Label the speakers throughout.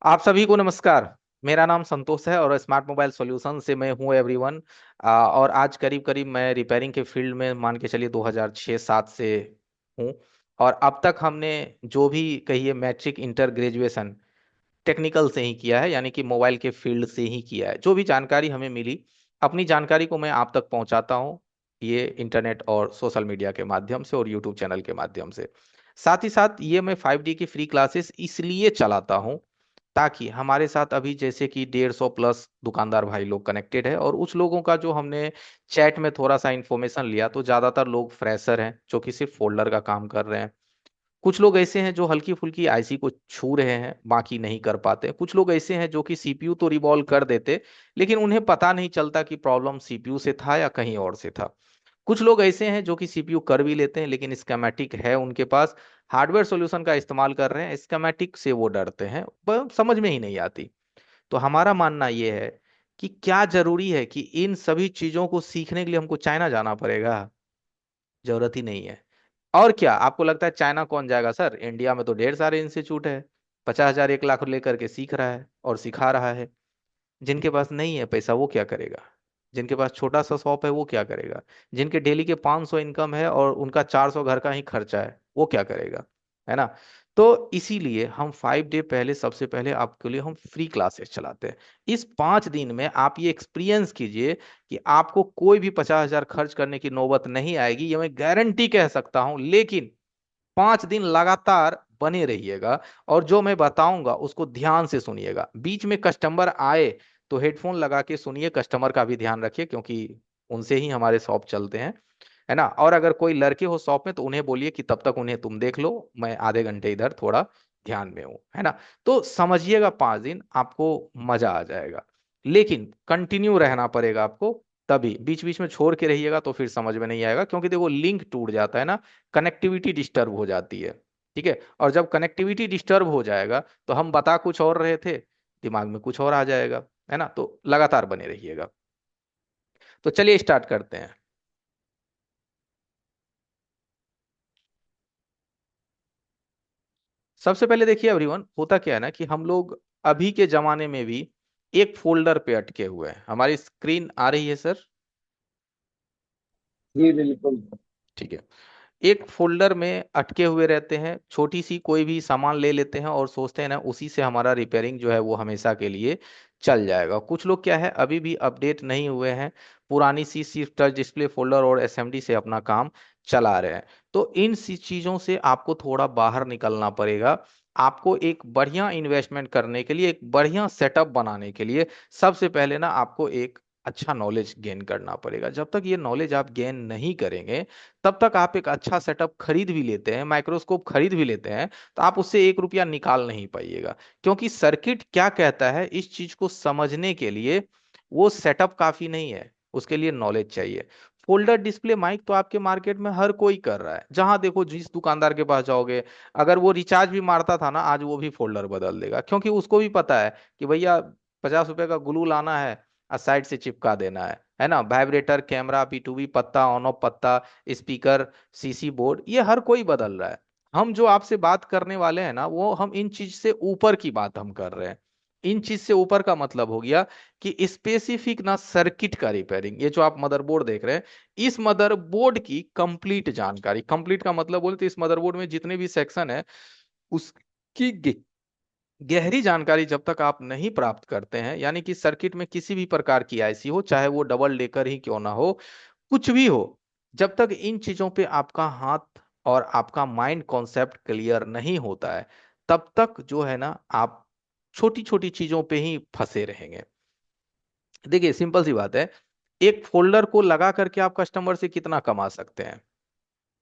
Speaker 1: आप सभी को नमस्कार। मेरा नाम संतोष है और स्मार्ट मोबाइल सॉल्यूशन से मैं हूं एवरीवन। और आज करीब करीब मैं रिपेयरिंग के फील्ड में मान के चलिए 2006-07 से हूं। और अब तक हमने जो भी कहिए मैट्रिक इंटर ग्रेजुएशन टेक्निकल से ही किया है, यानी कि मोबाइल के फील्ड से ही किया है। जो भी जानकारी हमें मिली, अपनी जानकारी को मैं आप तक पहुंचाता हूं, ये इंटरनेट और सोशल मीडिया के माध्यम से और यूट्यूब चैनल के माध्यम से। साथ ही साथ ये मैं 5D की फ्री क्लासेस इसलिए चलाता हूं ताकि हमारे साथ अभी जैसे कि 150 प्लस दुकानदार भाई लोग कनेक्टेड है, और उस लोगों का जो हमने चैट में थोड़ा सा इंफॉर्मेशन लिया, तो ज्यादातर लोग फ्रेशर हैं जो कि सिर्फ फोल्डर का काम कर रहे हैं। कुछ लोग ऐसे हैं जो हल्की फुल्की आईसी को छू रहे हैं, बाकी नहीं कर पाते। कुछ लोग ऐसे हैं जो कि सीपीयू तो रिवॉल्व कर देते, लेकिन उन्हें पता नहीं चलता कि प्रॉब्लम सीपीयू से था या कहीं और से था। कुछ लोग ऐसे हैं जो कि सीपीयू कर भी लेते हैं, लेकिन स्केमेटिक है उनके पास, हार्डवेयर सॉल्यूशन का इस्तेमाल कर रहे हैं, स्केमेटिक से वो डरते हैं, समझ में ही नहीं आती। तो हमारा मानना ये है कि क्या जरूरी है कि इन सभी चीजों को सीखने के लिए हमको चाइना जाना पड़ेगा? जरूरत ही नहीं है। और क्या आपको लगता है चाइना कौन जाएगा? सर, इंडिया में तो ढेर सारे इंस्टीट्यूट है। 50,000 1 लाख लेकर के सीख रहा है और सिखा रहा है। जिनके पास नहीं है पैसा वो क्या करेगा? जिनके पास छोटा सा शॉप है वो क्या करेगा? जिनके डेली के 500 इनकम है और उनका 400 घर का ही खर्चा है, वो क्या करेगा? है ना? तो इसीलिए हम 5 डे पहले, सबसे पहले आपके लिए हम फ्री क्लासेस चलाते हैं। इस 5 दिन में आप ये एक्सपीरियंस कीजिए कि आपको कोई भी 50,000 खर्च करने की नौबत नहीं आएगी, ये मैं गारंटी कह सकता हूं। लेकिन 5 दिन लगातार बने रहिएगा, और जो मैं बताऊंगा उसको ध्यान से सुनिएगा। बीच में कस्टमर आए तो हेडफोन लगा के सुनिए, कस्टमर का भी ध्यान रखिए, क्योंकि उनसे ही हमारे शॉप चलते हैं। है ना? और अगर कोई लड़के हो शॉप में तो उन्हें बोलिए कि तब तक उन्हें तुम देख लो, मैं आधे घंटे इधर थोड़ा ध्यान में हूं। है ना? तो समझिएगा, 5 दिन आपको मजा आ जाएगा। लेकिन कंटिन्यू रहना पड़ेगा आपको। तभी बीच बीच में छोड़ के रहिएगा तो फिर समझ में नहीं आएगा, क्योंकि देखो लिंक टूट जाता है ना, कनेक्टिविटी डिस्टर्ब हो जाती है। ठीक है? और जब कनेक्टिविटी डिस्टर्ब हो जाएगा तो हम बता कुछ और रहे थे, दिमाग में कुछ और आ जाएगा। है ना? तो लगातार बने रहिएगा। तो चलिए स्टार्ट करते हैं। सबसे पहले देखिए एवरीवन, होता क्या है ना कि हम लोग अभी के जमाने में भी एक फोल्डर पे अटके हुए हैं। हमारी स्क्रीन आ रही है सर?
Speaker 2: जी बिल्कुल।
Speaker 1: ठीक है। एक फोल्डर में अटके हुए रहते हैं, छोटी सी कोई भी सामान ले लेते हैं और सोचते हैं ना उसी से हमारा रिपेयरिंग जो है वो हमेशा के लिए चल जाएगा। कुछ लोग क्या है, अभी भी अपडेट नहीं हुए हैं, पुरानी सी सिर्फ टच डिस्प्ले, फोल्डर और एसएमडी से अपना काम चला रहे हैं। तो इन सी चीजों से आपको थोड़ा बाहर निकलना पड़ेगा। आपको एक बढ़िया इन्वेस्टमेंट करने के लिए, एक बढ़िया सेटअप बनाने के लिए, सबसे पहले ना आपको एक अच्छा नॉलेज गेन करना पड़ेगा। जब तक ये नॉलेज आप गेन नहीं करेंगे, तब तक आप एक अच्छा सेटअप खरीद भी लेते हैं, माइक्रोस्कोप खरीद भी लेते हैं, तो आप उससे 1 रुपया निकाल नहीं पाइएगा। क्योंकि सर्किट क्या कहता है, इस चीज को समझने के लिए वो सेटअप काफी नहीं है, उसके लिए नॉलेज चाहिए। फोल्डर डिस्प्ले माइक तो आपके मार्केट में हर कोई कर रहा है, जहां देखो जिस दुकानदार के पास जाओगे, अगर वो रिचार्ज भी मारता था ना, आज वो भी फोल्डर बदल देगा, क्योंकि उसको भी पता है कि भैया 50 रुपए का ग्लू लाना है और साइड से चिपका देना है ना? वाइब्रेटर, कैमरा, P2B पत्ता, ऑन ऑफ पत्ता, स्पीकर, सीसी बोर्ड, ये हर कोई बदल रहा है। हम जो आपसे बात करने वाले हैं ना, वो हम इन चीज से ऊपर की बात हम कर रहे हैं। इन चीज से ऊपर का मतलब हो गया कि स्पेसिफिक ना सर्किट का रिपेयरिंग। ये जो आप मदरबोर्ड देख रहे हैं, इस मदरबोर्ड की कंप्लीट जानकारी, कंप्लीट का मतलब बोले तो इस मदरबोर्ड में जितने भी सेक्शन है उसकी गहरी जानकारी जब तक आप नहीं प्राप्त करते हैं, यानी कि सर्किट में किसी भी प्रकार की आईसी हो, चाहे वो डबल डेकर ही क्यों ना हो, कुछ भी हो, जब तक इन चीजों पे आपका हाथ और आपका माइंड कॉन्सेप्ट क्लियर नहीं होता है, तब तक जो है ना आप छोटी छोटी चीजों पे ही फंसे रहेंगे। देखिए सिंपल सी बात है, एक फोल्डर को लगा करके आप कस्टमर से कितना कमा सकते हैं?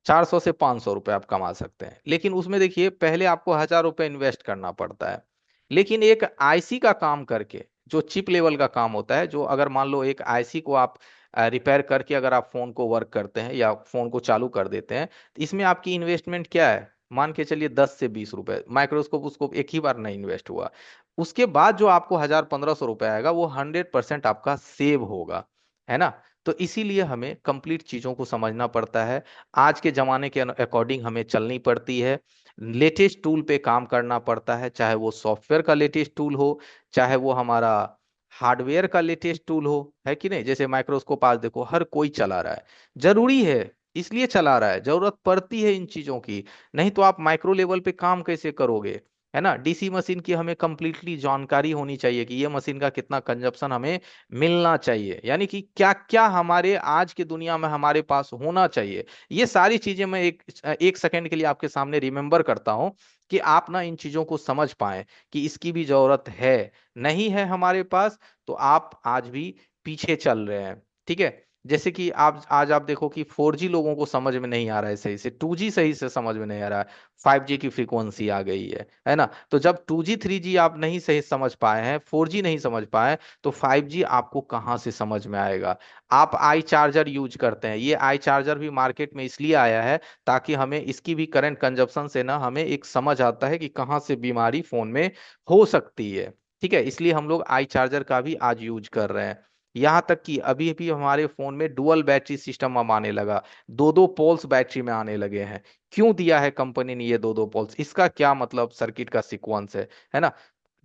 Speaker 1: 400 से 500 रुपए आप कमा सकते हैं, लेकिन उसमें देखिए पहले आपको 1,000 रुपए इन्वेस्ट करना पड़ता है। लेकिन एक आईसी का काम करके, जो चिप लेवल का काम होता है, जो अगर मान लो एक आईसी को आप रिपेयर करके अगर आप फोन को वर्क करते हैं या फोन को चालू कर देते हैं, तो इसमें आपकी इन्वेस्टमेंट क्या है? मान के चलिए 10 से 20 रुपए। माइक्रोस्कोप उसको एक ही बार नहीं इन्वेस्ट हुआ। उसके बाद जो आपको 1,000 1,500 रुपए आएगा, वो 100% आपका सेव होगा। है ना? तो इसीलिए हमें कंप्लीट चीजों को समझना पड़ता है। आज के जमाने के अकॉर्डिंग हमें चलनी पड़ती है। लेटेस्ट टूल पे काम करना पड़ता है, चाहे वो सॉफ्टवेयर का लेटेस्ट टूल हो, चाहे वो हमारा हार्डवेयर का लेटेस्ट टूल हो, है कि नहीं। जैसे माइक्रोस्कोप आज देखो हर कोई चला रहा है, जरूरी है इसलिए चला रहा है, जरूरत पड़ती है इन चीजों की। नहीं तो आप माइक्रो लेवल पे काम कैसे करोगे, है ना। डीसी मशीन की हमें कंप्लीटली जानकारी होनी चाहिए कि ये मशीन का कितना कंजप्शन हमें मिलना चाहिए, यानी कि क्या क्या हमारे आज की दुनिया में हमारे पास होना चाहिए। ये सारी चीजें मैं एक एक सेकंड के लिए आपके सामने रिमेम्बर करता हूं कि आप ना इन चीजों को समझ पाए कि इसकी भी जरूरत है। नहीं है हमारे पास तो आप आज भी पीछे चल रहे हैं, ठीक है। जैसे कि आप आज आप देखो कि 4G लोगों को समझ में नहीं आ रहा है सही से, 2G सही से समझ में नहीं आ रहा है, 5G की फ्रीक्वेंसी आ गई है ना। तो जब 2G 3G आप नहीं सही समझ पाए हैं, 4G नहीं समझ पाए, तो 5G आपको कहाँ से समझ में आएगा। आप आई चार्जर यूज करते हैं, ये आई चार्जर भी मार्केट में इसलिए आया है ताकि हमें इसकी भी करंट कंजप्शन से ना हमें एक समझ आता है कि कहाँ से बीमारी फोन में हो सकती है, ठीक है। इसलिए हम लोग आई चार्जर का भी आज यूज कर रहे हैं। यहाँ तक कि अभी भी हमारे फोन में डुअल बैटरी सिस्टम अब आने लगा, दो दो पोल्स बैटरी में आने लगे हैं। क्यों दिया है कंपनी ने ये दो दो पोल्स, इसका क्या मतलब सर्किट का सीक्वेंस है ना।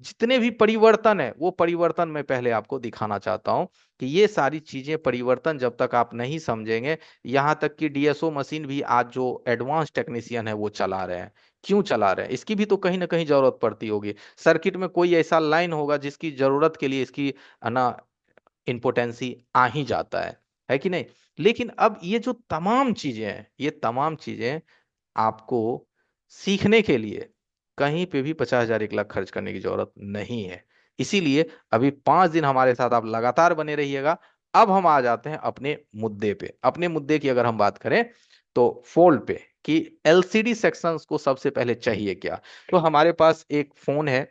Speaker 1: जितने भी परिवर्तन है वो परिवर्तन मैं पहले आपको दिखाना चाहता हूं कि ये सारी चीजें परिवर्तन जब तक आप नहीं समझेंगे। यहाँ तक कि डीएसओ मशीन भी आज जो एडवांस टेक्नीशियन है वो चला रहे हैं। क्यों चला रहे हैं, इसकी भी तो कहीं ना कहीं जरूरत पड़ती होगी। सर्किट में कोई ऐसा लाइन होगा जिसकी जरूरत के लिए इसकी ना इम्पोर्टेंसी आ ही जाता है कि नहीं। लेकिन अब ये जो तमाम चीजें हैं, ये तमाम चीजें आपको सीखने के लिए कहीं पे भी 50,000 1 लाख खर्च करने की जरूरत नहीं है। इसीलिए अभी 5 दिन हमारे साथ आप लगातार बने रहिएगा। अब हम आ जाते हैं अपने मुद्दे पे। अपने मुद्दे की अगर हम बात करें तो फोल्ड पे, कि एलसीडी सेक्शंस को सबसे पहले चाहिए क्या। तो हमारे पास एक फोन है,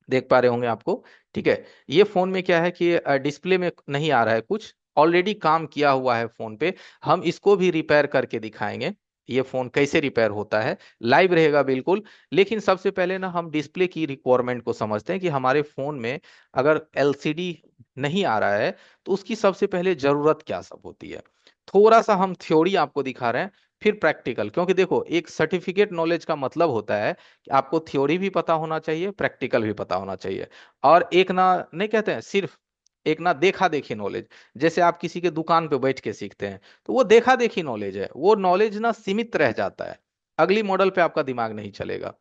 Speaker 1: देख पा रहे होंगे आपको, ठीक है। ये फोन में क्या है कि डिस्प्ले में नहीं आ रहा है कुछ, ऑलरेडी काम किया हुआ है फोन पे। हम इसको भी रिपेयर करके दिखाएंगे, ये फोन कैसे रिपेयर होता है, लाइव रहेगा बिल्कुल। लेकिन सबसे पहले ना हम डिस्प्ले की रिक्वायरमेंट को समझते हैं कि हमारे फोन में अगर एलसीडी नहीं आ रहा है तो उसकी सबसे पहले जरूरत क्या सब होती है। थोड़ा सा हम थ्योरी आपको दिखा रहे हैं, फिर प्रैक्टिकल। क्योंकि देखो एक सर्टिफिकेट नॉलेज का मतलब होता है कि आपको थ्योरी भी पता होना चाहिए, प्रैक्टिकल भी पता होना चाहिए। और एक ना, नहीं कहते हैं सिर्फ एक ना देखा देखी नॉलेज। जैसे आप किसी के दुकान पे बैठ के सीखते हैं तो वो देखा देखी नॉलेज है, वो नॉलेज ना सीमित रह जाता है, अगली मॉडल पे आपका दिमाग नहीं चलेगा।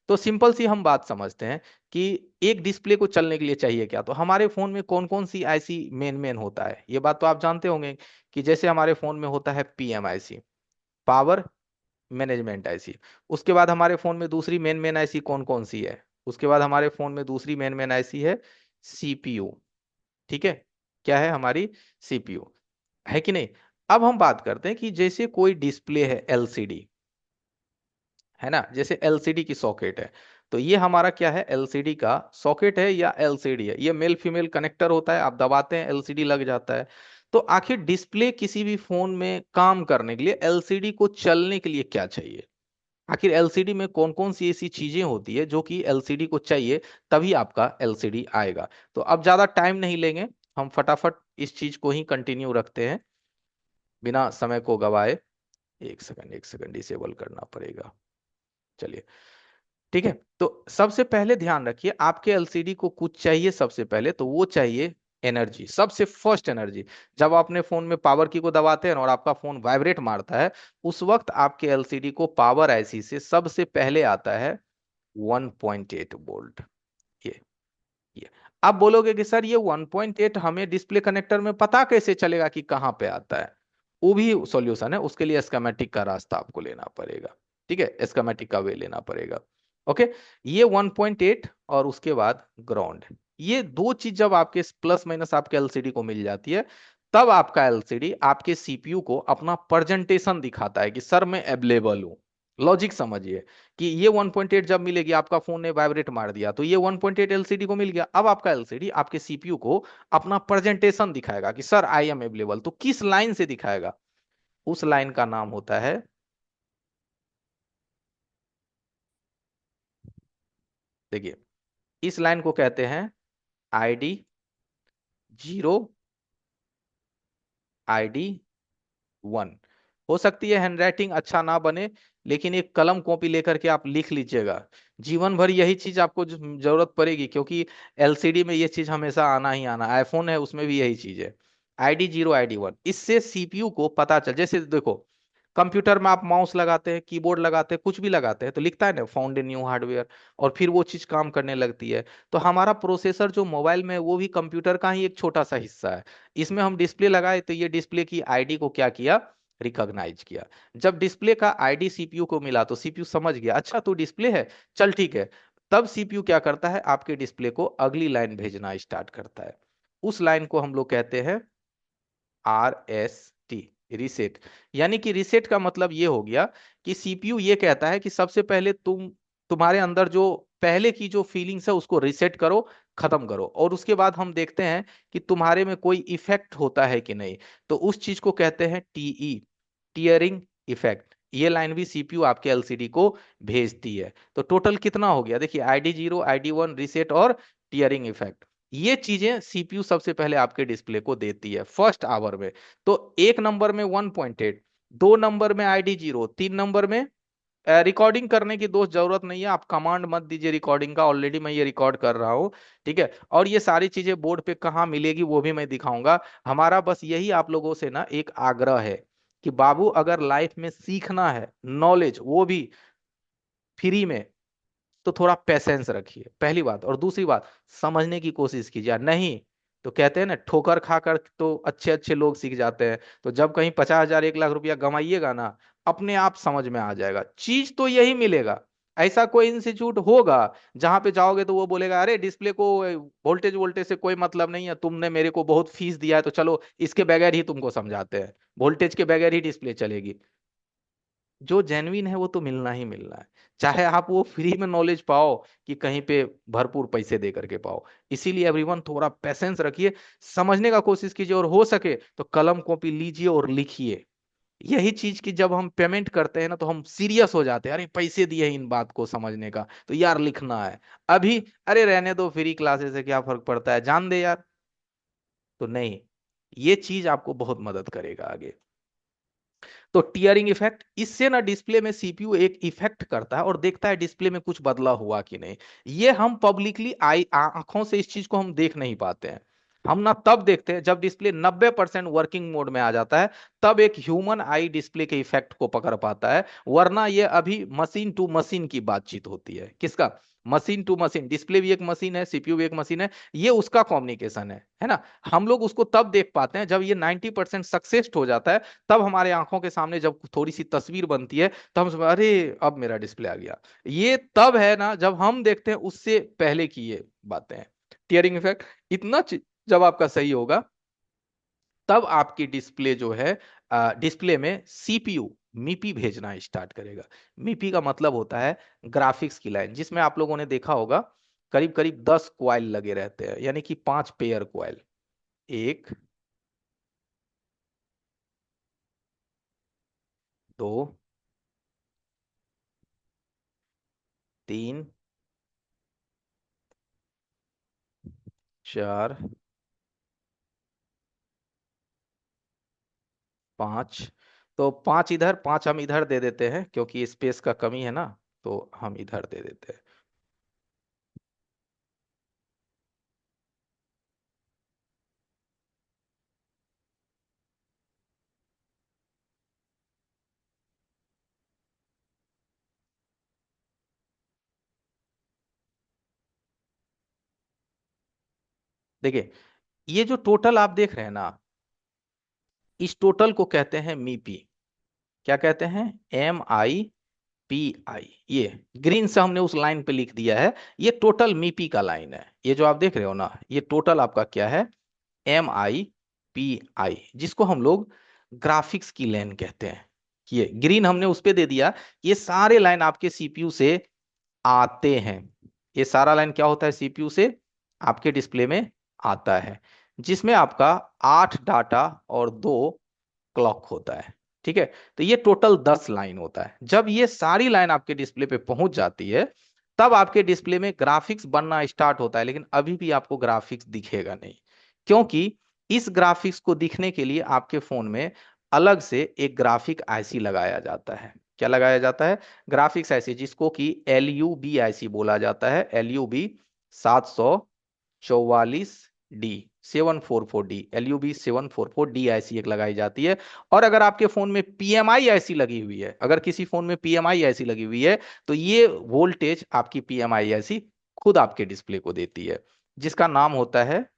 Speaker 1: तो सिंपल सी हम बात समझते हैं कि एक डिस्प्ले को चलने के लिए चाहिए क्या। तो हमारे फोन में कौन कौन सी ऐसी मेन मेन होता है, ये बात तो आप जानते होंगे कि जैसे हमारे फोन में होता है पीएमआईसी, पावर मैनेजमेंट आईसी। उसके बाद हमारे फोन में दूसरी मेन मेन आईसी कौन कौन सी है, उसके बाद हमारे फोन में दूसरी मेन मेन आईसी है सीपीयू, ठीक है। क्या है हमारी, सीपीयू, है कि नहीं। अब हम बात करते हैं कि जैसे कोई डिस्प्ले है एलसीडी, है ना, जैसे एलसीडी की सॉकेट है। तो ये हमारा क्या है, एलसीडी का सॉकेट है या एलसीडी है, ये मेल फीमेल कनेक्टर होता है, आप दबाते हैं एलसीडी लग जाता है। तो आखिर डिस्प्ले किसी भी फोन में काम करने के लिए, एलसीडी को चलने के लिए क्या चाहिए। आखिर एलसीडी में कौन कौन सी ऐसी चीजें होती है जो कि एलसीडी को चाहिए, तभी आपका एलसीडी आएगा। तो अब ज्यादा टाइम नहीं लेंगे, हम फटाफट इस चीज को ही कंटिन्यू रखते हैं बिना समय को गवाए। एक सेकंड डिसेबल करना पड़ेगा, चलिए, ठीक है। तो सबसे पहले ध्यान रखिए, आपके एलसीडी को कुछ चाहिए सबसे पहले, तो वो चाहिए एनर्जी, सबसे फर्स्ट एनर्जी। जब आप अपने फोन में पावर की को दबाते हैं और आपका फोन वाइब्रेट मारता है, उस वक्त आपके एलसीडी को पावर आईसी से सबसे पहले आता है 1.8 वोल्ट। ये आप बोलोगे कि सर ये 1.8 हमें डिस्प्ले कनेक्टर में पता कैसे चलेगा कि कहाँ पे आता है। वो भी सॉल्यूशन है, उसके लिए स्कीमेटिक का रास्ता आपको लेना पड़ेगा, ठीक है, स्कीमेटिक का वे लेना पड़ेगा। ओके, ये 1.8 और उसके बाद ग्राउंड, ये दो चीज जब आपके प्लस माइनस आपके एलसीडी को मिल जाती है, तब आपका एलसीडी आपके सीपीयू को अपना प्रेजेंटेशन दिखाता है कि सर मैं अवेलेबल हूं। लॉजिक समझिए कि ये 1.8 जब मिलेगी, आपका फोन ने वाइब्रेट मार दिया तो ये 1.8 एलसीडी को मिल गया। अब आपका एलसीडी आपके सीपीयू को अपना प्रेजेंटेशन दिखाएगा कि सर आई एम अवेलेबल। तो किस लाइन से दिखाएगा, उस लाइन का नाम होता है, देखिए, इस लाइन को कहते हैं आईडी 0 ID1। हो सकती है हैंडराइटिंग अच्छा ना बने, लेकिन एक कलम कॉपी लेकर के आप लिख लीजिएगा। जीवन भर यही चीज आपको जरूरत पड़ेगी, क्योंकि एलसीडी में ये चीज हमेशा आना ही आना। आईफोन है उसमें भी यही चीज है, ID0 ID1। इससे सीपीयू को पता चल, जैसे देखो कंप्यूटर में आप माउस लगाते हैं, कीबोर्ड लगाते हैं, कुछ भी लगाते हैं तो लिखता है ना फाउंड इन न्यू हार्डवेयर, और फिर वो चीज काम करने लगती है। तो हमारा प्रोसेसर जो मोबाइल में है वो भी कंप्यूटर का ही एक छोटा सा हिस्सा है। इसमें हम डिस्प्ले लगाए तो ये डिस्प्ले की आईडी को क्या किया, रिकॉग्नाइज किया। जब डिस्प्ले का आईडी सीपीयू को मिला तो सीपीयू समझ गया अच्छा तू डिस्प्ले है, चल ठीक है। तब सीपीयू क्या करता है, आपके डिस्प्ले को अगली लाइन भेजना स्टार्ट करता है। उस लाइन को हम लोग कहते हैं RST, रीसेट। यानी कि रीसेट का मतलब ये हो गया कि सीपीयू ये कहता है कि सबसे पहले तुम्हारे अंदर जो पहले की जो फीलिंग्स है उसको रीसेट करो, खत्म करो, और उसके बाद हम देखते हैं कि तुम्हारे में कोई इफेक्ट होता है कि नहीं। तो उस चीज को कहते हैं TE, टीयरिंग इफेक्ट। ये लाइन भी सीपीयू आपके एलसीडी को भेजती है। तो टोटल कितना हो गया, देखिए ID0 ID1 रीसेट और टीयरिंग इफेक्ट। ये चीजें सीपीयू सबसे पहले आपके डिस्प्ले को देती है फर्स्ट आवर में। तो एक नंबर में 1.8, दो नंबर में ID0, तीन नंबर में रिकॉर्डिंग करने की दोस्त जरूरत नहीं है, आप कमांड मत दीजिए रिकॉर्डिंग का, ऑलरेडी मैं ये रिकॉर्ड कर रहा हूँ। ठीक है, और ये सारी चीजें बोर्ड पे कहाँ मिलेगी वो भी मैं दिखाऊंगा। हमारा बस यही आप लोगों से ना एक आग्रह है कि बाबू अगर लाइफ में सीखना है नॉलेज वो भी फ्री में, तो थोड़ा पेशेंस रखिए पहली बात, और दूसरी बात समझने की कोशिश कीजिए। नहीं तो कहते हैं ना ठोकर खाकर तो अच्छे अच्छे लोग सीख जाते हैं। तो जब कहीं 50,000 1 लाख रुपया कमाइएगा ना, अपने आप समझ में आ जाएगा, चीज तो यही मिलेगा। ऐसा कोई इंस्टीट्यूट होगा जहां पे जाओगे तो वो बोलेगा अरे डिस्प्ले को वोल्टेज वोल्टेज से कोई मतलब नहीं है, तुमने मेरे को बहुत फीस दिया है तो चलो इसके बगैर ही तुमको समझाते हैं, वोल्टेज के बगैर ही डिस्प्ले चलेगी। जो जेन्युइन है वो तो मिलना ही मिलना है, चाहे आप वो फ्री में नॉलेज पाओ कि कहीं पे भरपूर पैसे दे करके पाओ। इसीलिए एवरीवन थोड़ा पेशेंस रखिए, समझने का कोशिश कीजिए, और हो सके तो कलम कॉपी लीजिए और लिखिए। यही चीज की जब हम पेमेंट करते हैं ना तो हम सीरियस हो जाते हैं, अरे पैसे दिए हैं इन बात को समझने का तो यार लिखना है। अभी अरे रहने दो, फ्री क्लासेस से क्या फर्क पड़ता है, जान दे यार। तो नहीं, ये चीज आपको बहुत मदद करेगा आगे। तो टीयरिंग इफेक्ट, इससे ना डिस्प्ले में सीपीयू एक इफेक्ट करता है और देखता है डिस्प्ले में कुछ बदला हुआ कि नहीं। ये हम पब्लिकली आई आंखों से इस चीज को हम देख नहीं पाते हैं। हम ना तब देखते हैं जब डिस्प्ले 90% वर्किंग मोड में आ जाता है, तब एक ह्यूमन आई डिस्प्ले के इफेक्ट को पकड़ पाता है। वरना ये अभी मशीन टू मशीन की बातचीत होती है। किसका, मशीन टू मशीन, डिस्प्ले भी एक मशीन है, सीपीयू भी एक मशीन है, ये उसका कम्युनिकेशन है ना। हम लोग उसको तब देख पाते हैं जब ये 90% सक्सेस हो जाता है। तब हमारे आंखों के सामने जब थोड़ी सी तस्वीर बनती है तो हम समझ अरे अब मेरा डिस्प्ले आ गया। ये तब है ना जब हम देखते हैं, उससे पहले की ये बातें हैं। टीयरिंग इफेक्ट इतना जब आपका सही होगा, तब आपकी डिस्प्ले जो है डिस्प्ले में सीपीयू मीपी भेजना स्टार्ट करेगा। मीपी का मतलब होता है ग्राफिक्स की लाइन, जिसमें आप लोगों ने देखा होगा करीब करीब 10 क्वाइल लगे रहते हैं, यानी कि 5 पेयर क्वाइल। एक, दो, तीन, चार, पांच। तो पांच इधर, पांच हम इधर दे देते हैं क्योंकि स्पेस का कमी है ना, तो हम इधर दे देते हैं। देखिए ये जो टोटल आप देख रहे हैं ना, इस टोटल को कहते हैं मीपी। क्या कहते हैं, MIPI। ये ग्रीन से हमने उस लाइन पे लिख दिया है, ये टोटल मीपी का लाइन है। ये जो आप देख रहे हो ना, ये टोटल आपका क्या है, MIPI, जिसको हम लोग ग्राफिक्स की लाइन कहते हैं। ये ग्रीन हमने उस पे दे दिया। ये सारे लाइन आपके सीपीयू से आते हैं। ये सारा लाइन क्या होता है, सीपीयू से आपके डिस्प्ले में आता है, जिसमें आपका 8 डाटा और 2 क्लॉक होता है। ठीक है, तो ये टोटल 10 लाइन होता है। जब ये सारी लाइन आपके डिस्प्ले पे पहुंच जाती है, तब आपके डिस्प्ले में ग्राफिक्स बनना स्टार्ट होता है, लेकिन अभी भी आपको ग्राफिक्स दिखेगा नहीं। क्योंकि इस ग्राफिक्स को दिखने के लिए आपके फोन में अलग से एक ग्राफिक आईसी लगाया जाता है। क्या लगाया जाता है? ग्राफिक्स आईसी, जिसको कि LUB आईसी बोला जाता है। LUB 744D, 744D आईसी एक लगाई जाती है। और अगर आपके फोन में PMI आईसी लगी हुई है, अगर किसी फोन में PMI आईसी लगी हुई है, तो ये वोल्टेज आपकी PMI आईसी खुद आपके डिस्प्ले को देती है, जिसका नाम होता है,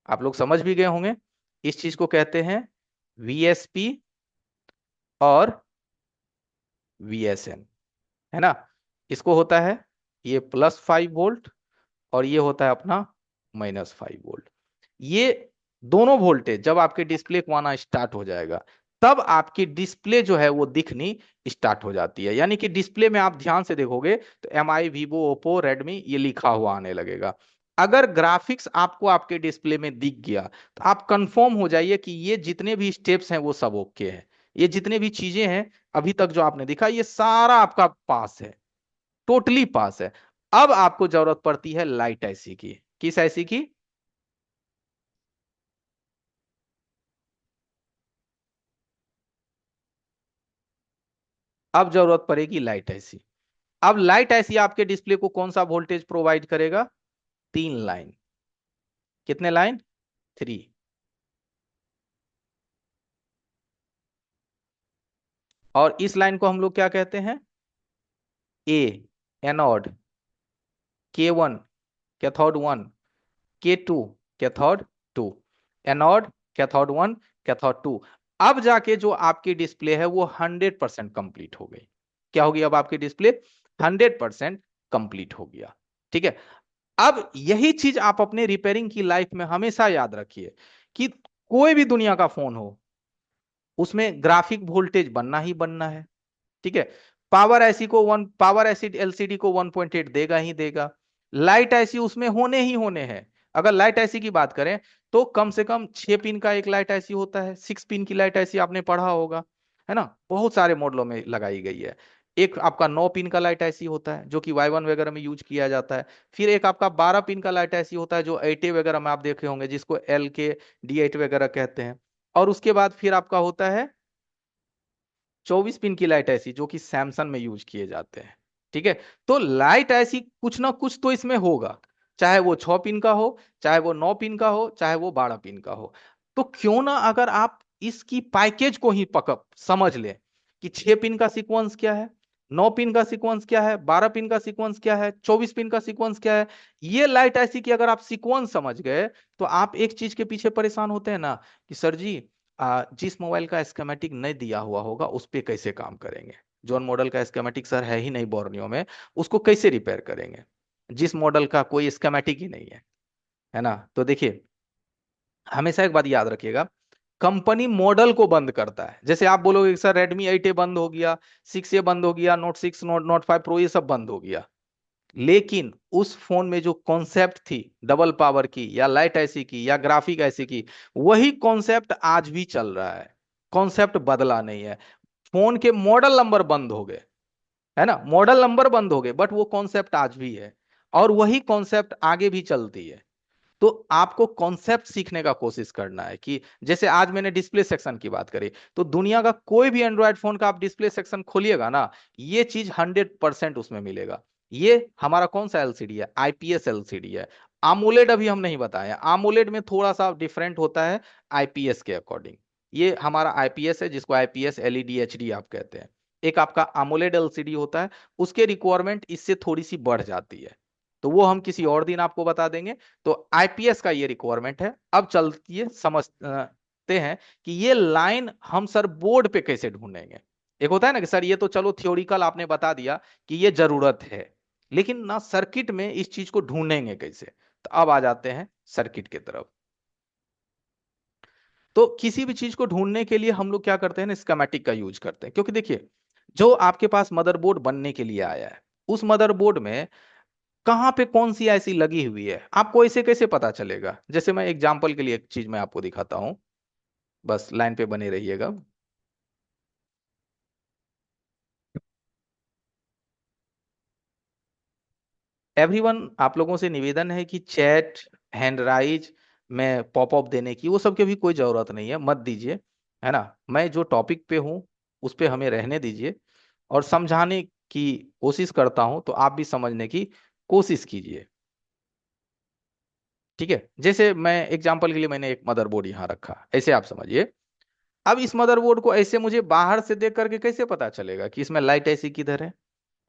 Speaker 1: आप लोग समझ भी गए होंगे, इस चीज को कहते हैं VSP और VSN, है ना। इसको होता है ये +5 वोल्ट, और ये होता है अपना -5 वोल्ट। ये दोनों वोल्टेज जब आपके डिस्प्ले को आना स्टार्ट हो जाएगा, तब आपकी डिस्प्ले जो है वो दिखनी स्टार्ट हो जाती है। यानी कि डिस्प्ले में आप ध्यान से देखोगे तो MI, वीवो, ओप्पो, रेडमी ये लिखा हुआ आने लगेगा। अगर ग्राफिक्स आपको आपके डिस्प्ले में दिख गया, तो आप कंफर्म हो जाइए कि ये जितने भी स्टेप्स हैं वो सब ओके हैं। ये जितने भी चीजें हैं अभी तक जो आपने देखा, ये सारा आपका पास है, टोटली पास है। अब आपको जरूरत पड़ती है लाइट आईसी की। किस आईसी की? अब जरूरत पड़ेगी लाइट आईसी। अब लाइट आईसी आपके डिस्प्ले को कौन सा वोल्टेज प्रोवाइड करेगा? 3 लाइन। कितने लाइन? 3। और इस लाइन को हम लोग क्या कहते हैं? A anode, K1 cathode 1, K2 cathode 2। Anode, cathode 1, cathode 2। अब जाके जो आपकी डिस्प्ले है वो 100% कंप्लीट हो गई। क्या होगी? अब आपकी डिस्प्ले 100% कंप्लीट हो गया। ठीक है। अब यही चीज आप अपने रिपेयरिंग की लाइफ में हमेशा याद रखिए कि कोई भी दुनिया का फोन हो, उसमें ग्राफिक वोल्टेज बनना ही बनना है। ठीक है। पावर एसिड एलसीडी को 1.8 देगा ही देगा। लाइट ऐसी उसमें होने ही होने हैं। अगर लाइट ऐसी की बात करें, तो कम से कम 6 पिन का एक लाइट ऐसी होता है। 6 पिन की लाइट ऐसी आपने पढ़ा होगा, है ना, बहुत सारे मॉडलों में लगाई गई है। एक आपका 9 पिन का लाइट ऐसी होता है जो कि Y1 वगैरह में यूज किया जाता है। फिर एक आपका 12 पिन का लाइट ऐसी होता है जो 8A वगैरह में आप देखे होंगे, जिसको LK D8 वगैरह कहते हैं। और उसके बाद फिर आपका होता है 24 पिन की लाइट ऐसी जो कि सैमसंग में यूज किए जाते हैं। ठीक है। तो लाइट ऐसी कुछ ना कुछ तो इसमें होगा, चाहे वो 6 पिन का हो, चाहे वो 9 पिन का हो, चाहे वो 12 पिन का हो। तो क्यों ना अगर आप इसकी पैकेज को ही पकड़ समझ ले कि 6 पिन का सीक्वेंस क्या है, 9 पिन का सीक्वेंस क्या है, 12 पिन का सीक्वेंस क्या है, 24 पिन का सीक्वेंस क्या है। ये लाइट ऐसी की अगर आप सीक्वेंस समझ गए, तो आप एक चीज के पीछे परेशान होते हैं ना कि सर जी, जिस मोबाइल का स्कीमेटिक नहीं दिया हुआ होगा उस पे कैसे काम करेंगे? जोन मॉडल का स्कीमेटिक सर है ही नहीं बोर्नियो में, उसको कैसे रिपेयर करेंगे जिस मॉडल का कोई स्कीमेटिक ही नहीं है ना। तो देखिए, हमेशा एक बात याद रखिएगा, कंपनी मॉडल को बंद करता है। जैसे आप बोलोगे कि सर Redmi 8A बंद हो गया, 6A बंद हो गया, Note 6, Note 5 Pro ये सब बंद हो गया, लेकिन उस फोन में जो कॉन्सेप्ट थी डबल पावर की या लाइट ऐसी की या ग्राफिक ऐसी की, वही कॉन्सेप्ट आज भी चल रहा है। कॉन्सेप्ट बदला नहीं है। फोन के मॉडल नंबर बंद हो गए, है ना, मॉडल नंबर बंद हो गए, बट वो कॉन्सेप्ट आज भी है। और वही कॉन्सेप्ट आगे भी चलती है। तो आपको कॉन्सेप्ट सीखने का कोशिश करना है कि जैसे आज मैंने डिस्प्ले सेक्शन की बात करी, तो दुनिया का कोई भी एंड्रॉयड फोन का आप डिस्प्ले सेक्शन खोलिएगा ना, ये चीज 100% उसमें मिलेगा। ये हमारा कौन सा एलसीडी है? आईपीएस एलसीडी है। आमोलेड अभी हम नहीं बताए, आमोलेड में थोड़ा सा डिफरेंट होता है आईपीएस के अकॉर्डिंग। ये हमारा आईपीएस है, जिसको आईपीएस एलईडी एचडी आप कहते हैं। एक आपका आमोलेड एलसीडी होता है, उसके रिक्वायरमेंट इससे थोड़ी सी बढ़ जाती है, तो वो हम किसी और दिन आपको बता देंगे। तो आईपीएस का ये रिक्वायरमेंट है। अब चलती है समझते हैं कि ये लाइन हम सर बोर्ड पे कैसे ढूंढेंगे। एक होता है ना कि सर ये तो चलो थियोरिकल आपने बता दिया कि ये जरूरत है, लेकिन ना सर्किट में इस चीज को ढूंढेंगे कैसे। तो अब आ जाते हैं सर्किट की तरफ। तो किसी भी चीज को ढूंढने के लिए हम लोग क्या करते हैं ना, स्कीमेटिक का यूज करते हैं। क्योंकि देखिए, जो आपके पास मदरबोर्ड बनने के लिए आया है, उस मदरबोर्ड में कहाँ पे कौन सी ऐसी लगी हुई है, आपको ऐसे कैसे पता चलेगा? जैसे मैं एग्जांपल के लिए एक चीज मैं आपको दिखाता हूं, बस लाइन पे बने रहिएगा। एवरीवन, आप लोगों से निवेदन है कि चैट, हैंड राइज में पॉपअप देने की वो सब की भी कोई जरूरत नहीं है, मत दीजिए, है ना। मैं जो टॉपिक पे हूँ उस पे हमें रहने दीजिए, और समझाने की कोशिश करता हूं तो आप भी समझने की कोशिश कीजिए। ठीक है, जैसे मैं एग्जांपल के लिए मैंने एक मदरबोर्ड यहाँ रखा, ऐसे आप समझिए। अब इस मदरबोर्ड को ऐसे मुझे बाहर से देख करके कैसे पता चलेगा कि इसमें लाइट ऐसी किधर है,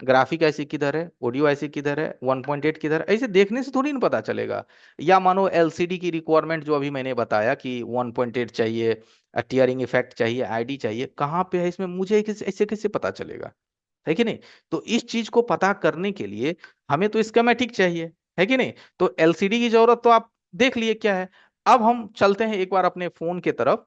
Speaker 1: ग्राफिक ऐसी किधर है, ऑडियो ऐसी किधर है, 1.8 किधर है, ऐसे देखने से थोड़ी ना पता चलेगा। या मानो एलसीडी की रिक्वायरमेंट जो अभी मैंने बताया कि 1.8 चाहिए, टीयरिंग इफेक्ट चाहिए, आईडी चाहिए, कहाँ पे है इसमें, मुझे ऐसे कैसे पता चलेगा, है कि नहीं। तो इस चीज को पता करने के लिए हमें तो स्कीमेटिक चाहिए, है कि नहीं। तो एलसीडी की जरूरत तो आप देख लिए क्या है। अब हम चलते हैं एक बार अपने फोन के तरफ।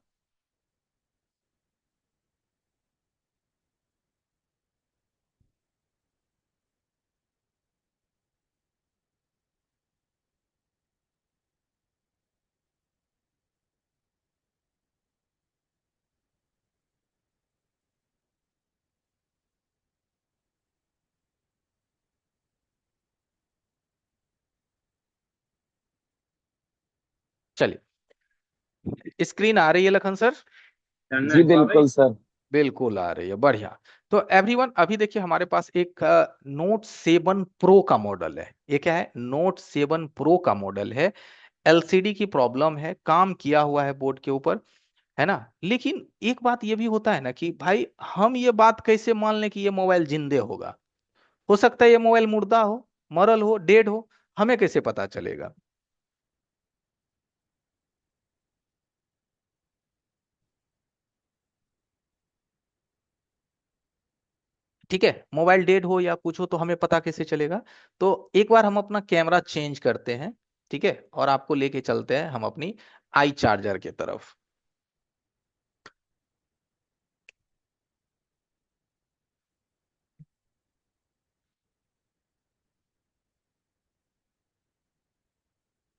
Speaker 1: चलिए, स्क्रीन आ रही है लखन सर?
Speaker 2: जी बिल्कुल सर।
Speaker 1: बिल्कुल आ रही है, बढ़िया। तो एवरीवन, अभी देखिए हमारे पास एक नोट 7 प्रो का मॉडल है। ये क्या है? नोट 7 प्रो का मॉडल है। एलसीडी की प्रॉब्लम है, काम किया हुआ है बोर्ड के ऊपर, है ना। लेकिन एक बात ये भी होता है ना कि भाई हम ये बात कैसे मान लें कि ये मोबाइल जिंदे होगा। हो सकता है ये मोबाइल मुर्दा हो, मरल हो, डेड हो, हमें कैसे पता चलेगा? ठीक है, मोबाइल डेड हो या कुछ हो तो हमें पता कैसे चलेगा? तो एक बार हम अपना कैमरा चेंज करते हैं, ठीक है, और आपको लेके चलते हैं हम अपनी आई चार्जर के तरफ।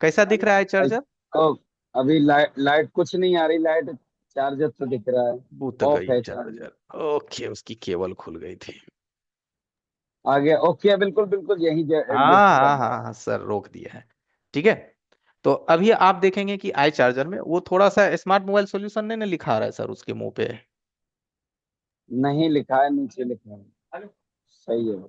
Speaker 1: कैसा दिख रहा है चार्जर?
Speaker 2: ओ, अभी लाइट लाइट कुछ नहीं आ रही, लाइट चार्जर तो दिख रहा है।
Speaker 1: बूत
Speaker 2: ऑफ
Speaker 1: गई
Speaker 2: है चार्जर।
Speaker 1: चार्जर, ओके, उसकी केबल खुल गई थी।
Speaker 2: आ गया, ओके, बिल्कुल बिल्कुल यही एडजस्ट
Speaker 1: हाँ
Speaker 2: कर
Speaker 1: हाँ
Speaker 2: रहा
Speaker 1: हाँ
Speaker 2: है।
Speaker 1: हाँ सर, रोक दिया है। ठीक है, तो अभी आप देखेंगे कि आई चार्जर में वो थोड़ा सा स्मार्ट मोबाइल सॉल्यूशन ने लिखा रहा है सर उसके मुंह पे।
Speaker 2: नहीं लिखा है, नीचे लिखा है। सही है।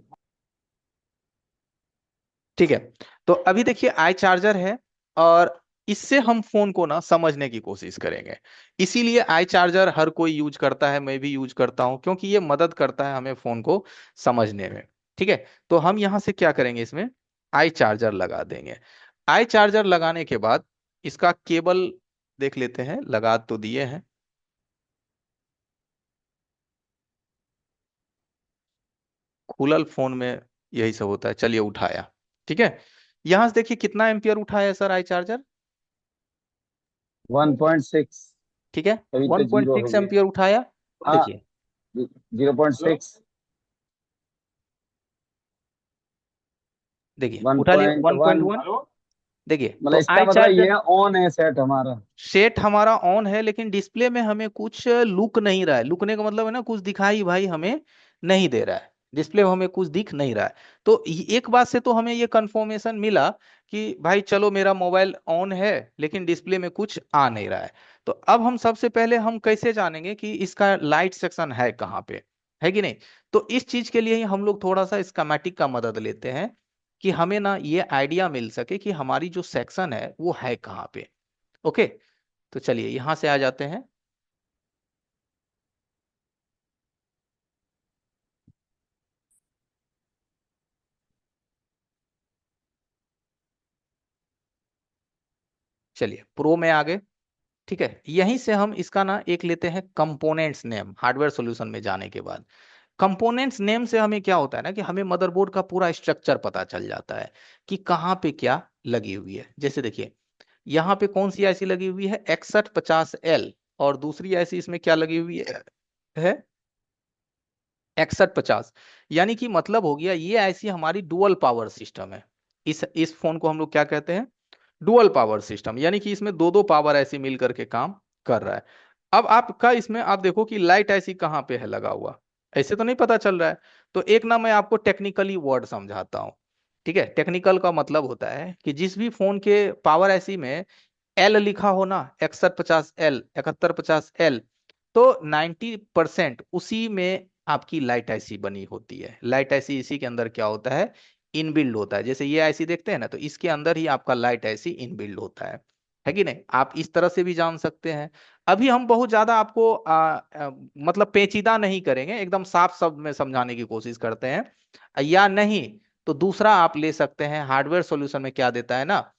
Speaker 1: ठीक है, तो अभी देखिए आई चार्जर है, और इससे हम फोन को ना समझने की कोशिश करेंगे। इसीलिए आई चार्जर हर कोई यूज करता है, मैं भी यूज करता हूं, क्योंकि ये मदद करता है हमें फोन को समझने में। ठीक है, तो हम यहां से क्या करेंगे, इसमें आई चार्जर लगा देंगे। आई चार्जर लगाने के बाद इसका केबल देख लेते हैं, लगा तो दिए हैं। खुलल फोन में यही सब होता है, चलिए उठाया। ठीक है, यहां से देखिए कितना एम्पियर उठाया है सर आई चार्जर।
Speaker 2: 1.6।
Speaker 1: ठीक है,
Speaker 2: तभी
Speaker 1: वन
Speaker 2: तो
Speaker 1: पॉइंट
Speaker 2: जीरो हो
Speaker 1: सिक्स
Speaker 2: गया।
Speaker 1: एम्पियर उठाया।
Speaker 2: हाँ।
Speaker 1: देखिए,
Speaker 2: 0.6।
Speaker 1: देखिए
Speaker 2: वन
Speaker 1: उठा लिया
Speaker 2: पॉइंट
Speaker 1: 1.1।
Speaker 2: वन
Speaker 1: देखिए
Speaker 2: मतलब
Speaker 1: तो
Speaker 2: इसका
Speaker 1: आई
Speaker 2: मतलब
Speaker 1: चार्जर
Speaker 2: ये ऑन है सेट हमारा।
Speaker 1: सेट हमारा ऑन है, लेकिन डिस्प्ले में हमें कुछ लुक नहीं रहा है। लुकने का मतलब है ना, कुछ दिखाई भाई हमें नहीं दे रहा है, डिस्प्ले में हमें कुछ दिख नहीं रहा है। तो एक बात से तो हमें ये कंफर्मेशन मिला कि भाई चलो मेरा मोबाइल ऑन है, लेकिन डिस्प्ले में कुछ आ नहीं रहा है। तो अब हम सबसे पहले हम कैसे जानेंगे कि इसका लाइट सेक्शन है कहाँ पे, है कि नहीं। तो इस चीज के लिए ही हम लोग थोड़ा सा स्कीमेटिक का मदद लेते हैं, कि हमें ना ये आइडिया मिल सके कि हमारी जो सेक्शन है वो है कहाँ पे। ओके, तो चलिए यहां से आ जाते हैं। चलिए प्रो में आ गए। ठीक है, यहीं से हम इसका ना एक लेते हैं कंपोनेंट्स नेम, हार्डवेयर सॉल्यूशन में जाने के बाद। कंपोनेंट्स नेम से हमें क्या होता है ना कि हमें मदरबोर्ड का पूरा स्ट्रक्चर पता चल जाता है कि कहाँ पे क्या लगी हुई है। जैसे देखिए, यहाँ पे कौन सी ऐसी लगी हुई है, 6150L, और दूसरी ऐसी इसमें क्या लगी हुई है 6150। यानी कि मतलब हो गया ये ऐसी हमारी डुअल पावर सिस्टम है। इस फोन को हम लोग क्या कहते हैं, डुअल पावर सिस्टम, यानी कि इसमें दो दो पावर ऐसी मिल करके काम कर रहा है। अब आपका इसमें आप देखो कि लाइट ऐसी कहाँ पे है लगा हुआ, ऐसे तो नहीं पता चल रहा है। तो एक ना मैं आपको टेक्निकली वर्ड समझाता हूँ। ठीक है, टेक्निकल का मतलब होता है कि जिस भी फोन के पावर ऐसी में एल लिखा हो ना, 6150 एल, 7150 एल, तो 90% उसी में आपकी लाइट आईसी बनी होती है। लाइट आईसी इसी के अंदर क्या होता है, इनबिल्ड होता है। जैसे ये आईसी देखते हैं ना, तो इसके अंदर ही आपका लाइट आईसी इनबिल्ड होता है कि नहीं। आप इस तरह से भी जान सकते हैं। अभी हम बहुत ज्यादा आपको मतलब पेचीदा नहीं करेंगे, एकदम साफ शब्द में समझाने की कोशिश करते हैं। या नहीं तो दूसरा आप ले सकते हैं, हार्डवेयर सॉल्यूशन में क्या देता है ना,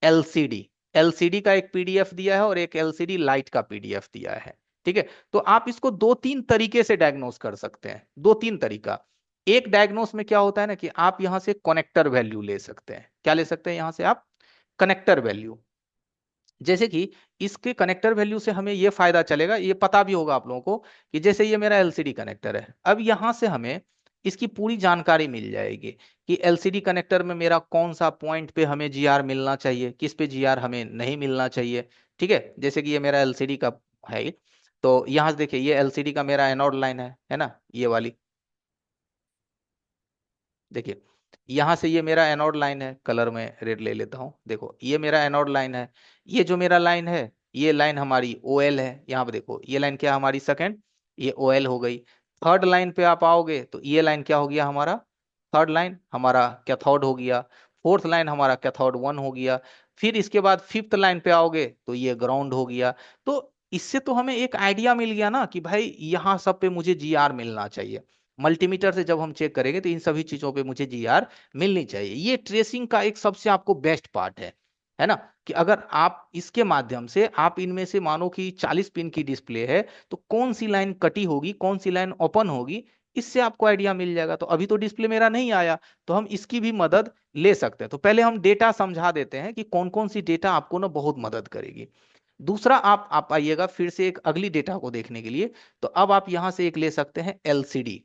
Speaker 1: एलसीडी। एलसीडी का एक पीडीएफ दिया है और एक एलसीडी लाइट का पीडीएफ दिया है। ठीक है, तो आप इसको दो तीन तरीके से डायग्नोस कर सकते हैं, दो तीन तरीका। एक डायग्नोस में क्या होता है ना कि आप यहां से कनेक्टर वैल्यू ले सकते हैं। क्या ले सकते हैं यहां से आप, कनेक्टर वैल्यू। जैसे कि इसके कनेक्टर वैल्यू से हमें ये फायदा चलेगा, ये पता भी होगा आप लोगों को, कि जैसे ये मेरा एलसीडी कनेक्टर है, अब यहां से हमें इसकी पूरी जानकारी मिल जाएगी कि एलसीडी कनेक्टर में मेरा कौन सा पॉइंट पे हमें जीआर मिलना चाहिए, किस पे जीआर हमें नहीं मिलना चाहिए। ठीक है, जैसे कि ये मेरा एलसीडी का है, तो यहां से देखिए ये एलसीडी का मेरा एनोड लाइन है ना, ये वाली। देखिए यहां से ये मेरा एनोड लाइन है, कलर में रेड ले लेता हूं, देखो ये मेरा एनोड लाइन है। ये जो मेरा लाइन है, ये लाइन हमारी ओएल है। यहाँ पे देखो ये लाइन क्या है हमारी, सेकंड, ये ओएल हो गई। थर्ड लाइन पे आप आओगे तो ये लाइन क्या हो गया हमारा, थर्ड लाइन हमारा कैथोड हो गया। फोर्थ लाइन हमारा कैथोड 1 हो गया। फिर इसके बाद फिफ्थ लाइन पे आओगे तो ये ग्राउंड हो गया। तो इससे तो हमें एक आइडिया मिल गया ना कि भाई यहाँ सब पे मुझे जी आर मिलना चाहिए। मल्टीमीटर से जब हम चेक करेंगे तो इन सभी चीजों पे मुझे जी आर मिलनी चाहिए। ये ट्रेसिंग का एक सबसे आपको बेस्ट पार्ट है ना, कि अगर आप इसके माध्यम से आप इनमें से मानो कि 40 पिन की डिस्प्ले है, तो कौन सी लाइन कटी होगी, कौन सी लाइन ओपन होगी, इससे आपको आइडिया मिल जाएगा। तो अभी तो डिस्प्ले मेरा नहीं आया, तो हम इसकी भी मदद ले सकते हैं। तो पहले हम डेटा समझा देते हैं कि कौन कौन सी डेटा आपको ना बहुत मदद करेगी। दूसरा आप आइएगा फिर से एक अगली डेटा को देखने के लिए। तो अब आप यहां से एक ले सकते हैं एलसीडी।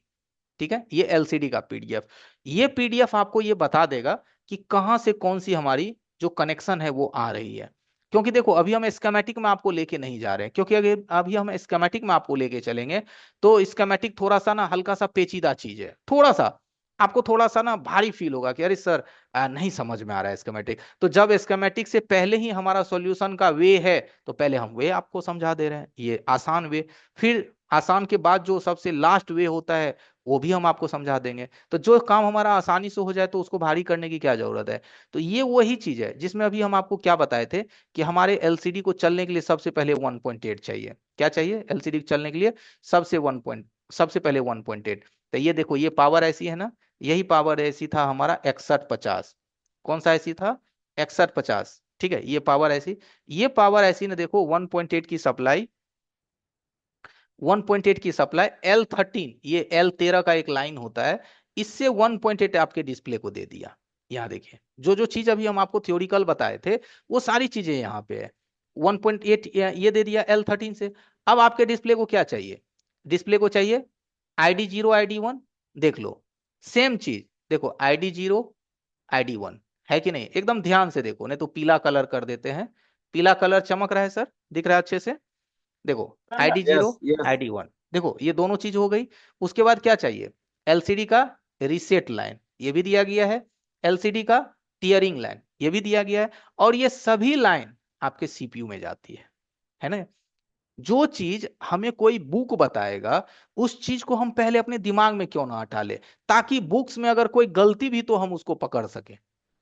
Speaker 1: ठीक है, ये एलसीडी का पीडीएफ। ये पीडीएफ आपको ये बता देगा कि कहां से कौन सी हमारी जो कनेक्शन है वो आ रही है। क्योंकि देखो अभी हम स्केमेटिक में आपको लेके नहीं जा रहे हैं, क्योंकि अगर अभी हम स्केमेटिक में आपको लेके चलेंगे तो स्केमेटिक थोड़ा सा ना हल्का सा पेचीदा चीज है, थोड़ा सा आपको थोड़ा सा ना भारी फील होगा कि अरे सर नहीं समझ में आ रहा है स्केमेटिक। तो जब स्केमेटिक से पहले ही हमारा सॉल्यूशन का वे है, तो पहले हम वे आपको समझा दे रहे हैं, ये आसान वे। फिर आसान के बाद जो सबसे लास्ट वे होता है वो भी हम आपको समझा देंगे। तो जो काम हमारा आसानी से हो जाए तो उसको भारी करने की क्या जरूरत है। तो ये वही चीज है जिसमें अभी हम आपको क्या बताए थे, कि हमारे एलसीडी को चलने के लिए सबसे पहले 1.8 चाहिए। क्या चाहिए एलसीडी चलने के लिए, सबसे 1 सबसे पहले 1.8। तो ये देखो ये पावर ऐसी है ना, यही पावर ऐसी था हमारा 6150। कौन सा ऐसी था, 6150। ठीक है, ये पावर ऐसी, ये पावर ऐसी ने देखो 1.8 की सप्लाई, 1.8 की सप्लाई L13, ये L13 का एक लाइन होता है, इससे 1.8 आपके डिस्प्ले को दे दिया। यहाँ देखिए जो जो चीज अभी हम आपको थ्योरिकल बताए थे वो सारी चीजें यहाँ पे है। 1.8 ये दे दिया L13 से। अब आपके डिस्प्ले को क्या चाहिए, डिस्प्ले को चाहिए ID0 ID1। देख लो सेम चीज, देखो ID0 ID1 है कि नहीं, एकदम ध्यान से देखो, नहीं तो पीला कलर कर देते हैं। पीला कलर चमक रहा है सर, दिख रहा है अच्छे से। देखो ID0
Speaker 2: यस यस।
Speaker 1: ID1, देखो ये दोनों चीज हो गई। उसके बाद क्या चाहिए, एलसीडी का रीसेट लाइन, ये भी दिया गया है। एलसीडी का टीयरिंग लाइन, ये भी दिया गया है। और ये सभी लाइन आपके सीपीयू में जाती है ना। जो चीज हमें कोई बुक बताएगा, उस चीज को हम पहले अपने दिमाग में क्यों ना हटा ले, ताकि बुक्स में अगर कोई गलती भी तो हम उसको पकड़ सके।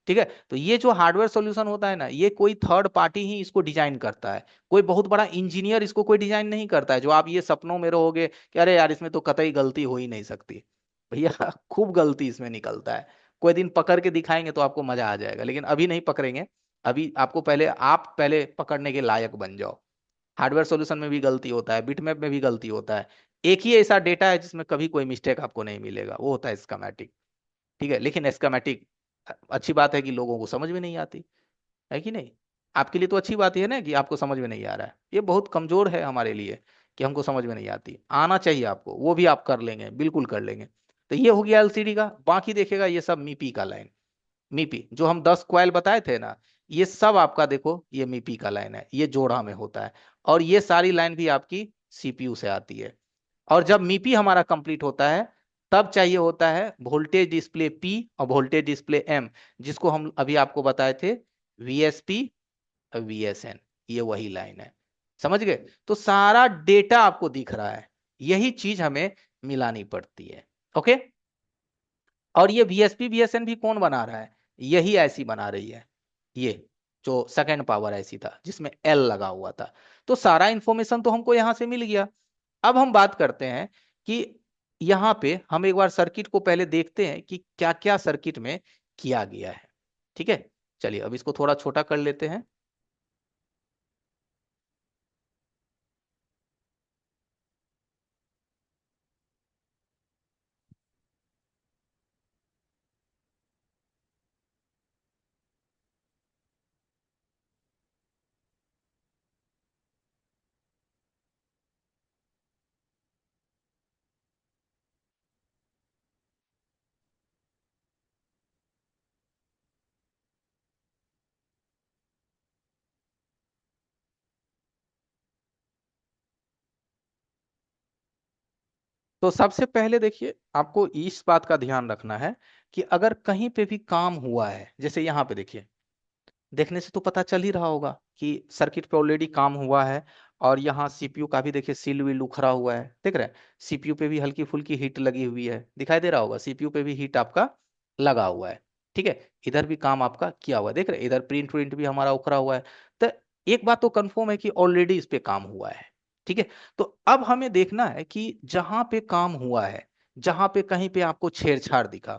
Speaker 1: ठीक है, तो ये जो हार्डवेयर सॉल्यूशन होता है ना, ये कोई थर्ड पार्टी ही इसको डिजाइन करता है। कोई बहुत बड़ा इंजीनियर इसको कोई डिजाइन नहीं करता है, जो आप ये सपनों में रहोगे कि अरे यार इसमें तो कतई गलती हो ही नहीं सकती। भैया खूब गलती इसमें निकलता है। कोई दिन पकड़ के दिखाएंगे तो आपको मजा आ जाएगा, लेकिन अभी नहीं पकड़ेंगे। अभी आपको पहले, आप पहले पकड़ने के लायक बन जाओ। हार्डवेयर सॉल्यूशन में भी गलती होता है, बिटमैप में भी गलती होता है। एक ही ऐसा डेटा है जिसमें कभी कोई मिस्टेक आपको नहीं मिलेगा, वो होता है स्कीमेटिक। ठीक है, लेकिन स्कीमेटिक अच्छी बात है कि लोगों को समझ में नहीं आती, है कि नहीं। आपके लिए तो अच्छी बात है ना कि आपको समझ में नहीं आ रहा है, ये बहुत कमजोर है हमारे लिए कि हमको समझ में नहीं आती। आना चाहिए आपको, वो भी आप कर लेंगे, बिल्कुल कर लेंगे। तो ये हो गया एलसीडी का। बाकी देखेगा ये सब मीपी का लाइन, मीपी जो हम 10 कॉइल बताए थे ना, ये सब आपका देखो ये मीपी का लाइन है, ये जोड़ा में होता है। और ये सारी लाइन भी आपकी सीपीयू से आती है। और जब मीपी हमारा कंप्लीट होता है तब चाहिए होता है वोल्टेज डिस्प्ले पी और वोल्टेज डिस्प्ले एम, जिसको हम अभी आपको बताए थे वीएसपी और वीएसएन। ये वही लाइन है, समझ गए? तो सारा डेटा आपको दिख रहा है, यही चीज हमें मिलानी पड़ती है। ओके। और ये वीएसपी वीएसएन भी कौन बना रहा है? यही ऐसी बना रही है, ये जो सेकेंड पावर ऐसी था जिसमें एल लगा हुआ था। तो सारा इंफॉर्मेशन तो हमको यहां से मिल गया। अब हम बात करते हैं कि यहाँ पे हम एक बार सर्किट को पहले देखते हैं कि क्या क्या सर्किट में किया गया है। ठीक है, चलिए अब इसको थोड़ा छोटा कर लेते हैं। तो सबसे पहले देखिए, आपको इस बात का ध्यान रखना है कि अगर कहीं पे भी काम हुआ है, जैसे यहाँ पे देखिए, देखने से तो पता चल ही रहा होगा कि सर्किट पे ऑलरेडी काम हुआ है। और यहाँ सीपीयू का भी देखिए सील विल उखड़ा हुआ है, देख रहे हैं? सीपीयू पे भी हल्की फुल्की हीट लगी हुई है, दिखाई दे रहा होगा, सीपीयू पे भी हीट आपका लगा हुआ है। ठीक है, इधर भी काम आपका किया हुआ है, देख रहे हैं? इधर प्रिंट प्रिंट भी हमारा उखड़ा हुआ है। तो एक बात तो कंफर्म है कि ऑलरेडी इस पे काम हुआ है। ठीक है, तो अब हमें देखना है कि जहां पे काम हुआ है, जहां पे कहीं पे आपको छेड़छाड़ दिखा,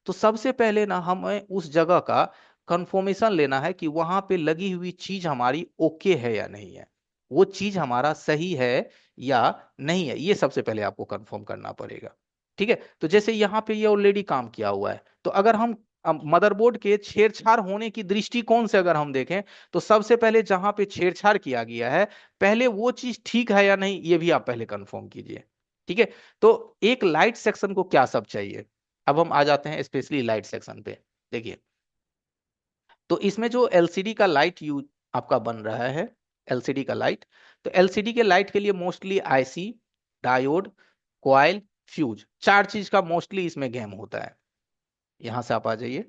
Speaker 1: तो सबसे पहले ना हमें उस जगह का कंफर्मेशन लेना है कि वहां पे लगी हुई चीज हमारी ओके है या नहीं है, वो चीज हमारा सही है या नहीं है, ये सबसे पहले आपको कंफर्म करना पड़ेगा। ठीक है, तो जैसे यहाँ पे ये ऑलरेडी काम किया हुआ है, तो अगर हम मदरबोर्ड के छेड़छाड़ होने की दृष्टिकोण से अगर हम देखें, तो सबसे पहले जहां पे छेड़छाड़ किया गया है, पहले वो चीज ठीक है या नहीं, ये भी आप पहले कंफर्म कीजिए। ठीक है, तो एक लाइट सेक्शन को क्या सब चाहिए, अब हम आ जाते हैं स्पेशली लाइट सेक्शन पे। देखिए, तो इसमें जो एलसीडी का लाइट यूज आपका बन रहा है, एलसीडी का लाइट, तो एलसीडी के लाइट के लिए mostly IC, diode, coil, fuse, चार चीज का मोस्टली इसमें गेम होता है। यहां से आप आ जाइए,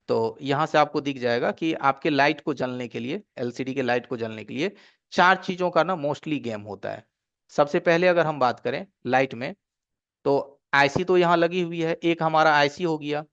Speaker 1: तो यहां से आपको दिख जाएगा कि आपके लाइट को जलने के लिए, एलसीडी के लाइट को जलने के लिए चार चीजों का ना मोस्टली गेम होता है। सबसे पहले अगर हम बात करें लाइट में, तो आईसी तो यहाँ लगी हुई है, एक हमारा आईसी हो गया,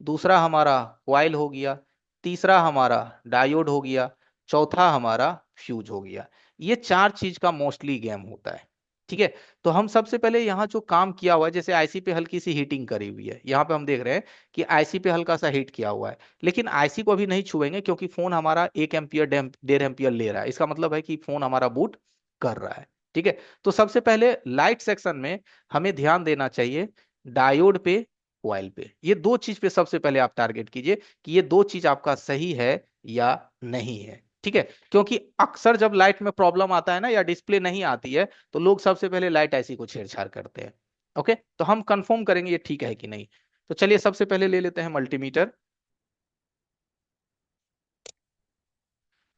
Speaker 1: दूसरा हमारा कॉइल हो गया, तीसरा हमारा डायोड हो गया, चौथा हमारा फ्यूज हो गया। ये चार चीज का मोस्टली गेम होता है। ठीक है, तो हम सबसे पहले यहाँ जो काम किया हुआ है, जैसे आईसी पे हल्की सी हीटिंग करी हुई है, यहाँ पे हम देख रहे हैं कि आईसी पे हल्का सा हीट किया हुआ है, लेकिन आईसी को अभी नहीं छुएंगे क्योंकि फोन हमारा 1 एम्पियर 1.5 एम्पियर ले रहा है, इसका मतलब है कि फोन हमारा बूट कर रहा है। ठीक है, तो सबसे पहले लाइट सेक्शन में हमें ध्यान देना चाहिए डायोड पे, कॉइल पे, ये दो चीज पे सबसे पहले आप टारगेट कीजिए कि ये दो चीज आपका सही है या नहीं है। ठीक है, क्योंकि अक्सर जब लाइट में प्रॉब्लम आता है ना, या डिस्प्ले नहीं आती है, तो लोग सबसे पहले लाइट ऐसी को छेड़छाड़ करते हैं। ओके, तो हम कंफर्म करेंगे ये ठीक है कि नहीं। तो चलिए सबसे पहले ले लेते हैं मल्टीमीटर।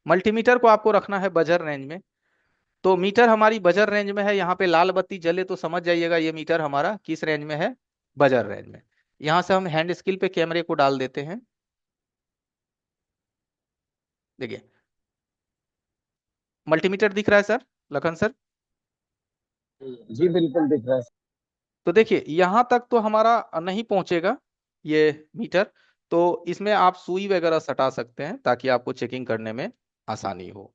Speaker 1: मल्टीमीटर को आपको रखना है बजर रेंज में। तो मीटर हमारी बजर रेंज में है, यहाँ पे लाल बत्ती जले तो समझ जाइएगा ये मीटर हमारा किस रेंज में है, बजर रेंज में। यहाँ से हम हैंड स्किल पे कैमरे को डाल देते हैं। देखिए, मल्टीमीटर दिख रहा है सर, लखन सर?
Speaker 2: जी बिल्कुल दिख रहा है।
Speaker 1: तो देखिए यहां तक तो हमारा नहीं पहुंचेगा ये मीटर, तो इसमें आप सुई वगैरह सटा सकते हैं ताकि आपको चेकिंग करने में आसानी हो।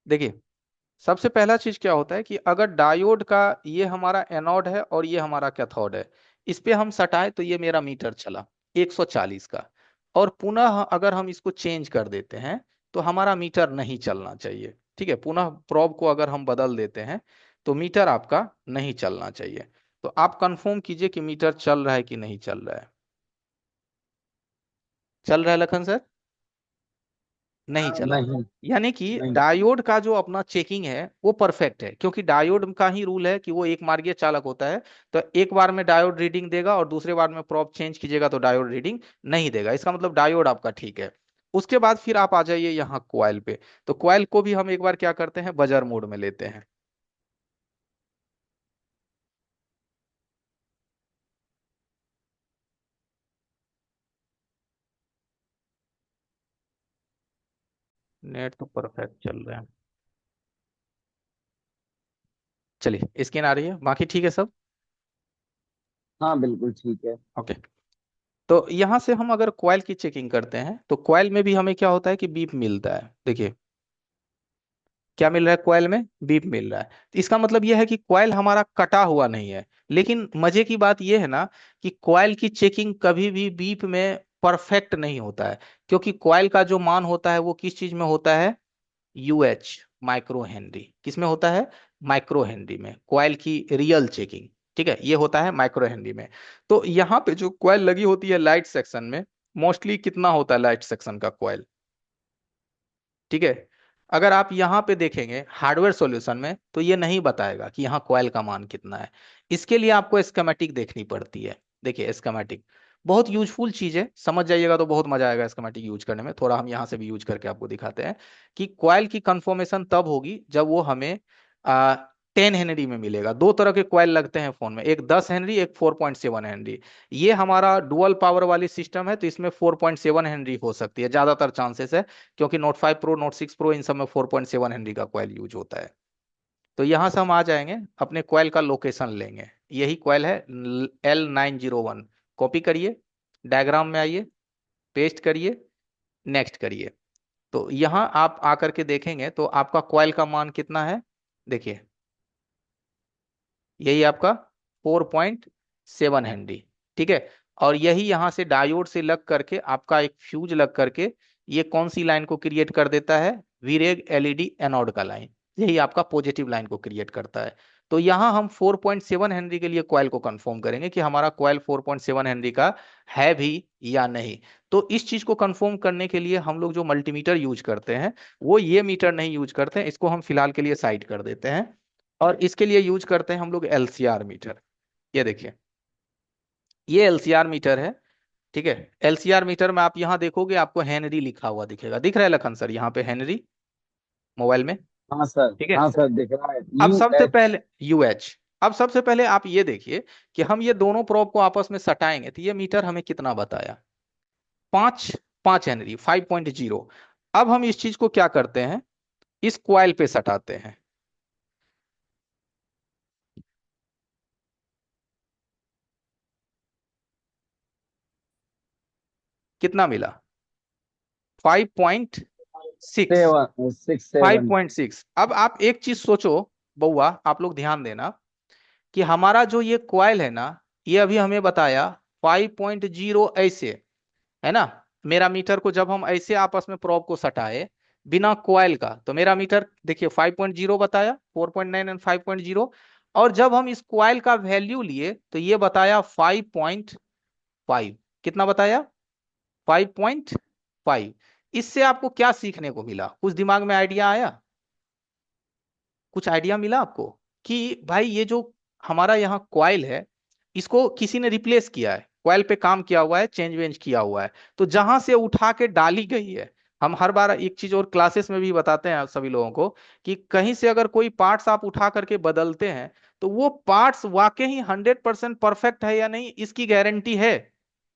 Speaker 1: देखिए, सबसे पहला चीज क्या होता है कि अगर डायोड का ये हमारा एनोड है और ये हमारा कैथोड है, इस पे हम सटाए तो ये मेरा मीटर चला 140 का, और पुनः अगर हम इसको चेंज कर देते हैं तो हमारा मीटर नहीं चलना चाहिए। ठीक है, पुनः प्रोब को अगर हम बदल देते हैं तो मीटर आपका नहीं चलना चाहिए। तो आप कंफर्म कीजिए कि मीटर चल रहा है कि नहीं चल रहा है। चल रहा है लखन सर? नहीं चला।
Speaker 2: नहीं।
Speaker 1: यानी कि
Speaker 2: नहीं।
Speaker 1: डायोड का जो अपना चेकिंग है वो परफेक्ट है, क्योंकि डायोड का ही रूल है कि वो एक मार्गीय चालक होता है। तो एक बार में डायोड रीडिंग देगा और दूसरे बार में प्रोब चेंज कीजिएगा तो डायोड रीडिंग नहीं देगा, इसका मतलब डायोड आपका ठीक है। उसके बाद फिर आप आ जाइए यहाँ कॉइल पे। तो कॉइल को भी हम एक बार क्या करते हैं, बजर मोड में लेते हैं। नेट तो परफेक्ट चल रहा है। चलिए स्क्रीन आ रही है, बाकी ठीक है सब।
Speaker 2: हाँ बिल्कुल ठीक है।
Speaker 1: ओके। तो यहां से हम अगर कॉइल की चेकिंग करते हैं तो कॉइल में भी हमें क्या होता है कि बीप मिलता है। देखिए क्या मिल रहा है, कॉइल में बीप मिल रहा है। तो इसका मतलब यह है कि कॉइल हमारा कटा हुआ नहीं है। लेकिन मजे की बात यह है ना कि कॉइल की चेकिंग कभी भी बीप में परफेक्ट नहीं होता है, क्योंकि कॉइल का जो मान होता है वो किस चीज में होता है, यूएच, माइक्रो हेनरी। किस में होता है, माइक्रो हेनरी में कॉइल की रियल चेकिंग। ठीक है, ये होता है माइक्रो हेनरी में। तो यहाँ पे जो कॉइल लगी होती है लाइट सेक्शन में, मोस्टली कितना होता है लाइट सेक्शन का कॉइल। ठीक है। अगर आप यहाँ पे देखेंगे हार्डवेयर सॉल्यूशन में तो ये नहीं बताएगा कि यहाँ कॉइल का मान कितना है। इसके लिए आपको स्कीमेटिक देखनी पड़ती है। देखिए स्कीमेटिक बहुत यूजफुल चीज है, समझ जाइएगा तो बहुत मजा आएगा स्कीमेटिक यूज करने में। थोड़ा हम यहाँ से भी यूज करके आपको दिखाते हैं कि कॉइल की कंफर्मेशन तब होगी जब वो हमें 10 हेनरी में मिलेगा। दो तरह के कॉइल लगते हैं फोन में, एक 10 हेनरी, एक 4.7 हेनरी। ये हमारा डुअल पावर वाली सिस्टम है तो इसमें 4.7 हेनरी हो सकती है, ज्यादातर चांसेस है, क्योंकि note 5 pro, note 6 pro in सब में 4.7 हेनरी का कॉइल यूज होता है। तो यहां से हम आ जाएंगे, अपने कॉइल का लोकेशन लेंगे। यही कॉइल है L901। कॉपी करिए, डायग्राम में आइए, पेस्ट करिए, नेक्स्ट करिए। तो यहां आप आकर के देखेंगे तो आपका कॉइल का मान कितना है, देखिए यही आपका 4.7 हेनरी। ठीक है। और यही यहां से डायोड से लग करके आपका एक फ्यूज लग करके ये कौन सी लाइन को क्रिएट कर देता है, वीरेग एलईडी एनोड का लाइन। यही आपका पॉजिटिव लाइन को क्रिएट करता है। तो यहां हम 4.7 हेनरी के लिए कॉइल को कंफर्म करेंगे कि हमारा कॉइल 4.7 हेनरी का है भी या नहीं। तो इस चीज को कंफर्म करने के लिए हम लोग जो मल्टीमीटर यूज करते हैं वो ये मीटर नहीं यूज करते हैं, इसको हम फिलहाल के लिए साइड कर देते हैं। और इसके लिए यूज करते हैं हम लोग एलसीआर मीटर। ये देखिए ये एलसीआर मीटर है। ठीक है। एलसीआर मीटर में आप यहाँ देखोगे आपको हेनरी लिखा हुआ दिखेगा, दिख रहा है लखन सर यहाँ पे हेनरी, मोबाइल में।
Speaker 2: हाँ सर,
Speaker 1: ठीक है।
Speaker 2: हाँ सर, दिख रहा है
Speaker 1: अब
Speaker 2: यू
Speaker 1: सबसे
Speaker 2: एच
Speaker 1: पहले यूएच, अब सबसे पहले आप ये देखिए कि हम ये दोनों प्रोब को आपस में सटाएंगे तो ये मीटर हमें कितना बताया, 5 हेनरी, 5.0। अब हम इस चीज को क्या करते हैं, इस क्वाइल पे सटाते हैं। कितना मिला, 5.6।
Speaker 2: 7 6 7।
Speaker 1: 5.6। अब आप एक चीज सोचो बउआ, आप लोग ध्यान देना कि हमारा जो ये कॉइल है ना, ये अभी हमें बताया 5.0 ऐसे, है ना। मेरा मीटर को जब हम ऐसे आपस में प्रोब को सटाए बिना कॉइल का तो मेरा मीटर देखिए 5.0 बताया, 4.9 एंड 5.0। और जब हम इस कॉइल का वैल्यू लिए तो ये बताया 5.5। कितना बताया, 5.5। इससे आपको क्या सीखने को मिला, कुछ दिमाग में आइडिया आया, कुछ आइडिया मिला आपको कि भाई ये जो हमारा यहाँ कॉइल है इसको किसी ने रिप्लेस किया है, कॉइल पे काम किया हुआ है, चेंज वेंज किया हुआ है। तो जहां से उठा के डाली गई है, हम हर बार एक चीज और क्लासेस में भी बताते हैं आप सभी लोगों को कि कहीं से अगर कोई पार्ट्स आप उठा करके बदलते हैं तो वो पार्ट्स वाकई ही 100% परफेक्ट है या नहीं इसकी गारंटी है।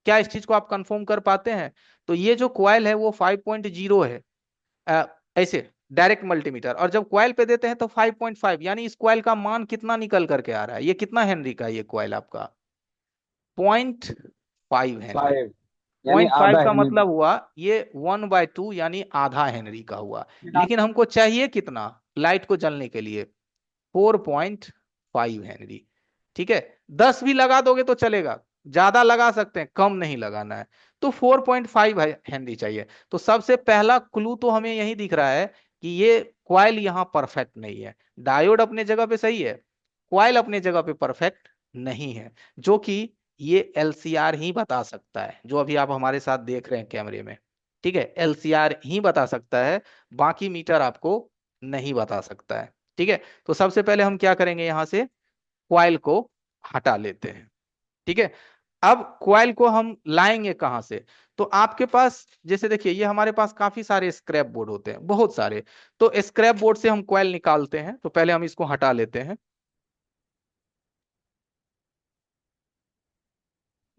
Speaker 1: क्या इस चीज को आप कंफर्म कर पाते हैं। तो ये जो कॉइल है वो 5.0 है, अ, ऐसे डायरेक्ट मल्टीमीटर। और जब क्वाइल पे देते हैं तो 5.5, यानी इस क्वाइल का मान कितना निकल करके आ रहा है, ये कितना हेनरी का है ये क्वाइल आपका, 0.5 हेनरी।
Speaker 2: 5 यानी
Speaker 1: 0.5
Speaker 2: आधा
Speaker 1: का
Speaker 2: हेनरी।
Speaker 1: मतलब हुआ ये 1/2 यानी आधा हेनरी का हुआ। लेकिन हमको चाहिए कितना लाइट को जलने के लिए, 4.5 हेनरी। ठीक है। 10 भी लगा दोगे तो चलेगा, ज्यादा लगा सकते हैं, कम नहीं लगाना है। तो 4.5 हेनरी चाहिए। तो सबसे पहला क्लू तो हमें यही दिख रहा है कि ये क्वाइल यहाँ परफेक्ट नहीं है। डायोड अपने जगह पे सही है, क्वाइल अपने जगह पे परफेक्ट नहीं है, जो कि ये एलसीआर ही बता सकता है, जो अभी आप हमारे साथ देख रहे हैं कैमरे में। ठीक है, एलसीआर ही बता सकता है, बाकी मीटर आपको नहीं बता सकता है। ठीक है, तो सबसे पहले हम क्या करेंगे, यहां से क्वाइल को हटा लेते हैं। ठीक है, अब क्वाइल को हम लाएंगे कहां से? तो आपके पास जैसे देखिए, ये हमारे पास काफी सारे स्क्रैप बोर्ड होते हैं, बहुत सारे। तो स्क्रैप बोर्ड से हम क्वाइल निकालते हैं, तो पहले हम इसको हटा लेते हैं।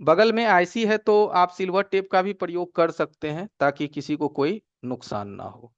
Speaker 1: बगल में आईसी है, तो आप सिल्वर टेप का भी प्रयोग कर सकते हैं ताकि किसी को कोई नुकसान ना हो।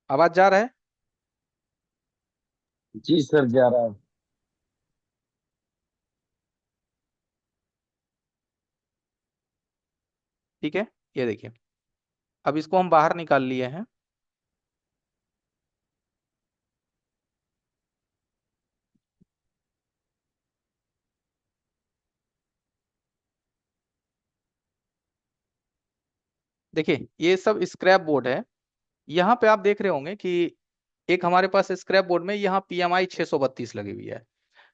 Speaker 1: आवाज जा रहा है?
Speaker 2: जी सर, जा रहा है।
Speaker 1: ठीक है, ये देखिए, अब इसको हम बाहर निकाल लिए हैं। देखिए, ये सब स्क्रैप बोर्ड है। यहाँ पे आप देख रहे होंगे कि एक हमारे पास स्क्रैप बोर्ड में यहाँ पीएमआई 632 लगी हुई है।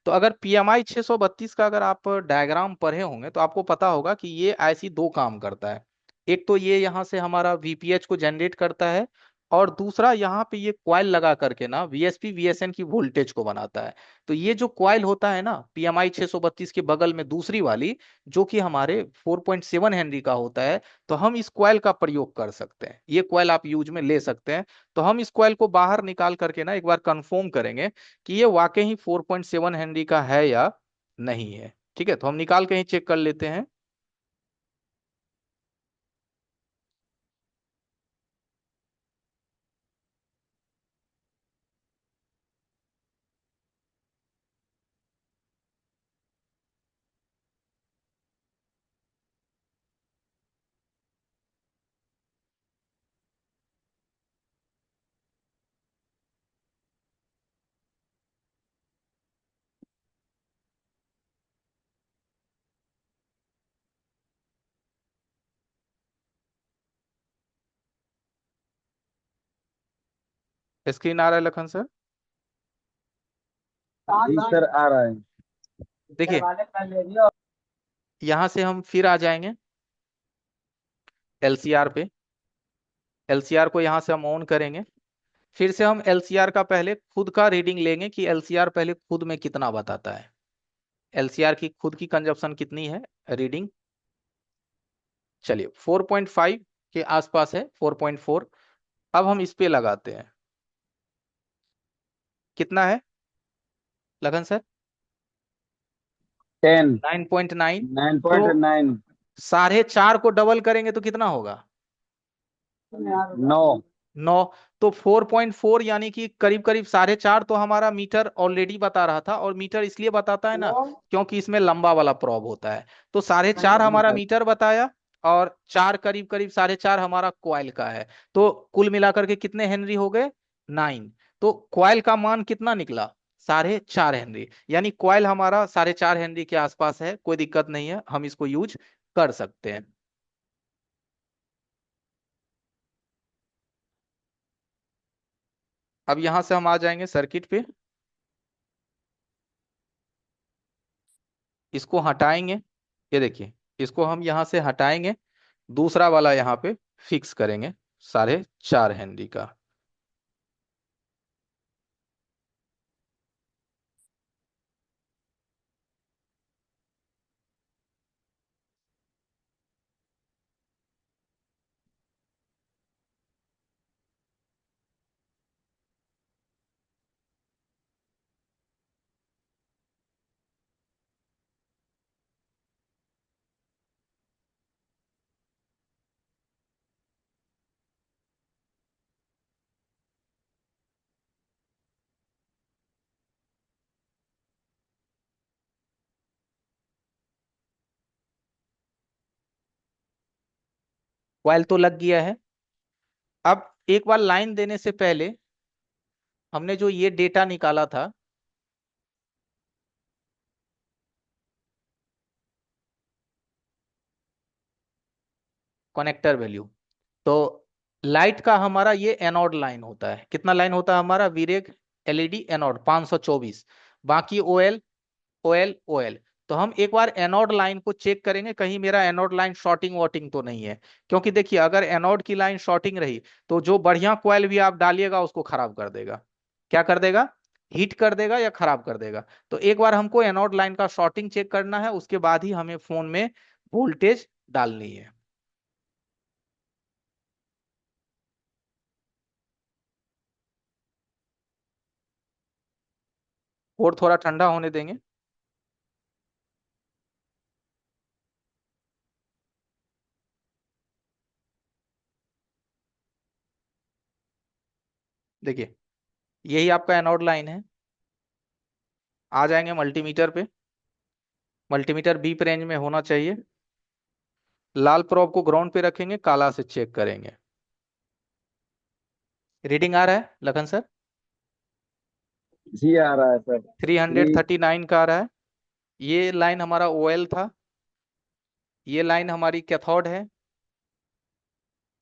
Speaker 1: तो अगर पीएमआई 632 का अगर आप डायग्राम पढ़े होंगे तो आपको पता होगा कि ये ऐसी दो काम करता है। एक तो ये यहाँ से हमारा वीपीएच को जनरेट करता है, और दूसरा यहाँ पे ये क्वाइल लगा करके ना वीएसपी वीएसएन की वोल्टेज को बनाता है। तो ये जो क्वाइल होता है ना पीएमआई 632 के बगल में दूसरी वाली, जो कि हमारे 4.7 हेनरी का होता है, तो हम इस क्वाइल का प्रयोग कर सकते हैं, ये क्वाइल आप यूज में ले सकते हैं। तो हम इस क्वाइल को बाहर निकाल करके ना एक बार कंफर्म करेंगे कि ये वाकई ही 4.7 हेनरी का है या नहीं है। ठीक है, तो हम निकाल के ही चेक कर लेते हैं। स्क्रीन आ रहा है लखन सर?
Speaker 2: जी सर, आ रहा है।
Speaker 1: देखिए, यहां से हम फिर आ जाएंगे एलसीआर पे। एलसीआर को यहां से हम ऑन करेंगे। फिर से हम एलसीआर का पहले खुद का रीडिंग लेंगे कि एलसीआर पहले खुद में कितना बताता है। एलसीआर की खुद की कंजप्शन कितनी है, रीडिंग, चलिए 4.5 के आसपास है, 4.4। अब हम इस पे लगाते हैं, कितना है लगन सर?
Speaker 2: 10।
Speaker 1: 9.9। तो
Speaker 2: 9.9।
Speaker 1: 4.5 को डबल करेंगे तो कितना होगा?
Speaker 2: 9।
Speaker 1: 9। तो 4.4 यानी कि करीब करीब 4.5 तो हमारा मीटर ऑलरेडी बता रहा था, और मीटर इसलिए बताता है ना क्योंकि इसमें लंबा वाला प्रोब होता है। तो 4.5
Speaker 2: जी
Speaker 1: हमारा
Speaker 2: सर।
Speaker 1: मीटर बताया, और 4 करीब करीब 4.5 हमारा क्वाइल का है। तो कुल मिलाकर के कितने हेनरी हो गए? 9। तो क्वाइल का मान कितना निकला? 4.5 हेनरी, यानी कॉइल हमारा 4.5 हेनरी के आसपास है, कोई दिक्कत नहीं है, हम इसको यूज कर सकते हैं। अब यहां से हम आ जाएंगे सर्किट पे, इसको हटाएंगे, ये देखिए, इसको हम यहां से हटाएंगे, दूसरा वाला यहाँ पे फिक्स करेंगे 4.5 हेनरी का। कॉइल तो लग गया है। अब एक बार लाइन देने से पहले हमने जो ये डेटा निकाला था, कनेक्टर वैल्यू, तो लाइट का हमारा ये एनोड लाइन होता है, कितना लाइन होता है हमारा, वीरेग एलईडी एनोड 524, बाकी ओएल ओएल ओएल। तो हम एक बार एनोड लाइन को चेक करेंगे, कहीं मेरा एनोड लाइन शॉर्टिंग वॉटिंग तो नहीं है, क्योंकि देखिए अगर एनोड की लाइन शॉर्टिंग रही तो जो बढ़िया कॉइल भी आप डालिएगा उसको खराब कर देगा। क्या कर देगा, हीट कर देगा या खराब कर देगा। तो एक बार हमको एनोड लाइन का शॉर्टिंग चेक करना है, उसके बाद ही हमें फोन में वोल्टेज डालनी है। और थोड़ा ठंडा होने देंगे। देखिए यही आपका एनोड लाइन है। आ जाएंगे मल्टीमीटर पे, मल्टीमीटर बीप रेंज में होना चाहिए। लाल प्रोब को ग्राउंड पे रखेंगे, काला से चेक करेंगे। रीडिंग आ रहा है लखन सर,
Speaker 2: जी आ रहा है sir.
Speaker 1: Three hundred
Speaker 2: three.
Speaker 1: Thirty nine का आ रहा है। ये लाइन हमारा ओएल था, ये लाइन हमारी कैथोड है,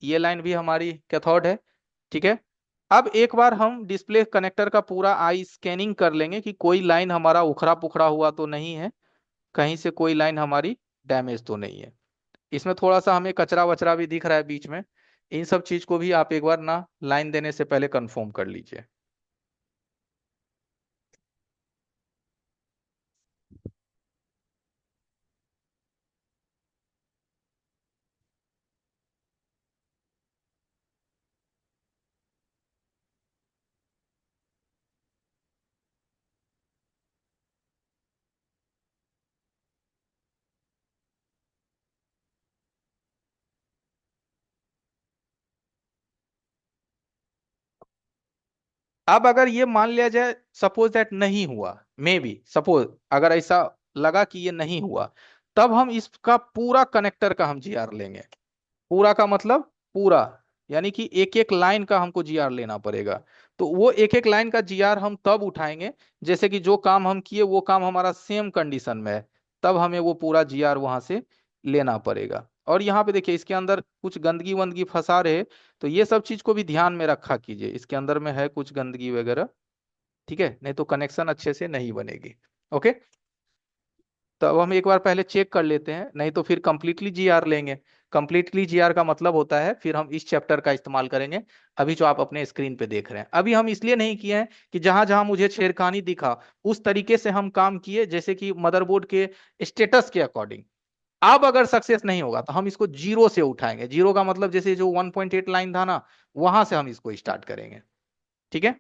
Speaker 1: ये लाइन भी हमारी कैथोड है। ठीक है। अब एक बार हम डिस्प्ले कनेक्टर का पूरा आई स्कैनिंग कर लेंगे कि कोई लाइन हमारा उखड़ा पुखड़ा हुआ तो नहीं है, कहीं से कोई लाइन हमारी डैमेज तो नहीं है। इसमें थोड़ा सा हमें कचरा वचरा भी दिख रहा है बीच में, इन सब चीज को भी आप एक बार ना लाइन देने से पहले कंफर्म कर लीजिए। अब अगर ये मान लिया जाए, सपोज दैट नहीं हुआ, मे बी सपोज अगर ऐसा लगा कि ये नहीं हुआ, तब हम इसका पूरा कनेक्टर का हम जीआर लेंगे। पूरा का मतलब पूरा, यानी कि एक एक लाइन का हमको जीआर लेना पड़ेगा। तो वो एक एक लाइन का जीआर हम तब उठाएंगे, जैसे कि जो काम हम किए वो काम हमारा सेम कंडीशन में है, तब हमें वो पूरा जीआर वहां से लेना पड़ेगा। और यहाँ पे देखिए इसके अंदर कुछ गंदगी वंदगी फंसा रहे, तो ये सब चीज को भी ध्यान में रखा कीजिए, इसके अंदर में है कुछ गंदगी वगैरह, ठीक है, नहीं तो कनेक्शन अच्छे से नहीं बनेगी। ओके। तो अब हम एक बार पहले चेक कर लेते हैं, नहीं तो फिर कंप्लीटली जीआर लेंगे। कंप्लीटली जीआर का मतलब होता है फिर हम इस चैप्टर का इस्तेमाल करेंगे, अभी जो आप अपने स्क्रीन पे देख रहे हैं। अभी हम इसलिए नहीं किए हैं कि जहां जहां मुझे छेड़खानी दिखा उस तरीके से हम काम किए, जैसे कि मदरबोर्ड के स्टेटस के अकॉर्डिंग। अब अगर सक्सेस नहीं होगा तो हम इसको जीरो से उठाएंगे, जीरो का मतलब जैसे जो 1.8 लाइन था ना, वहां से हम इसको स्टार्ट करेंगे। ठीक है।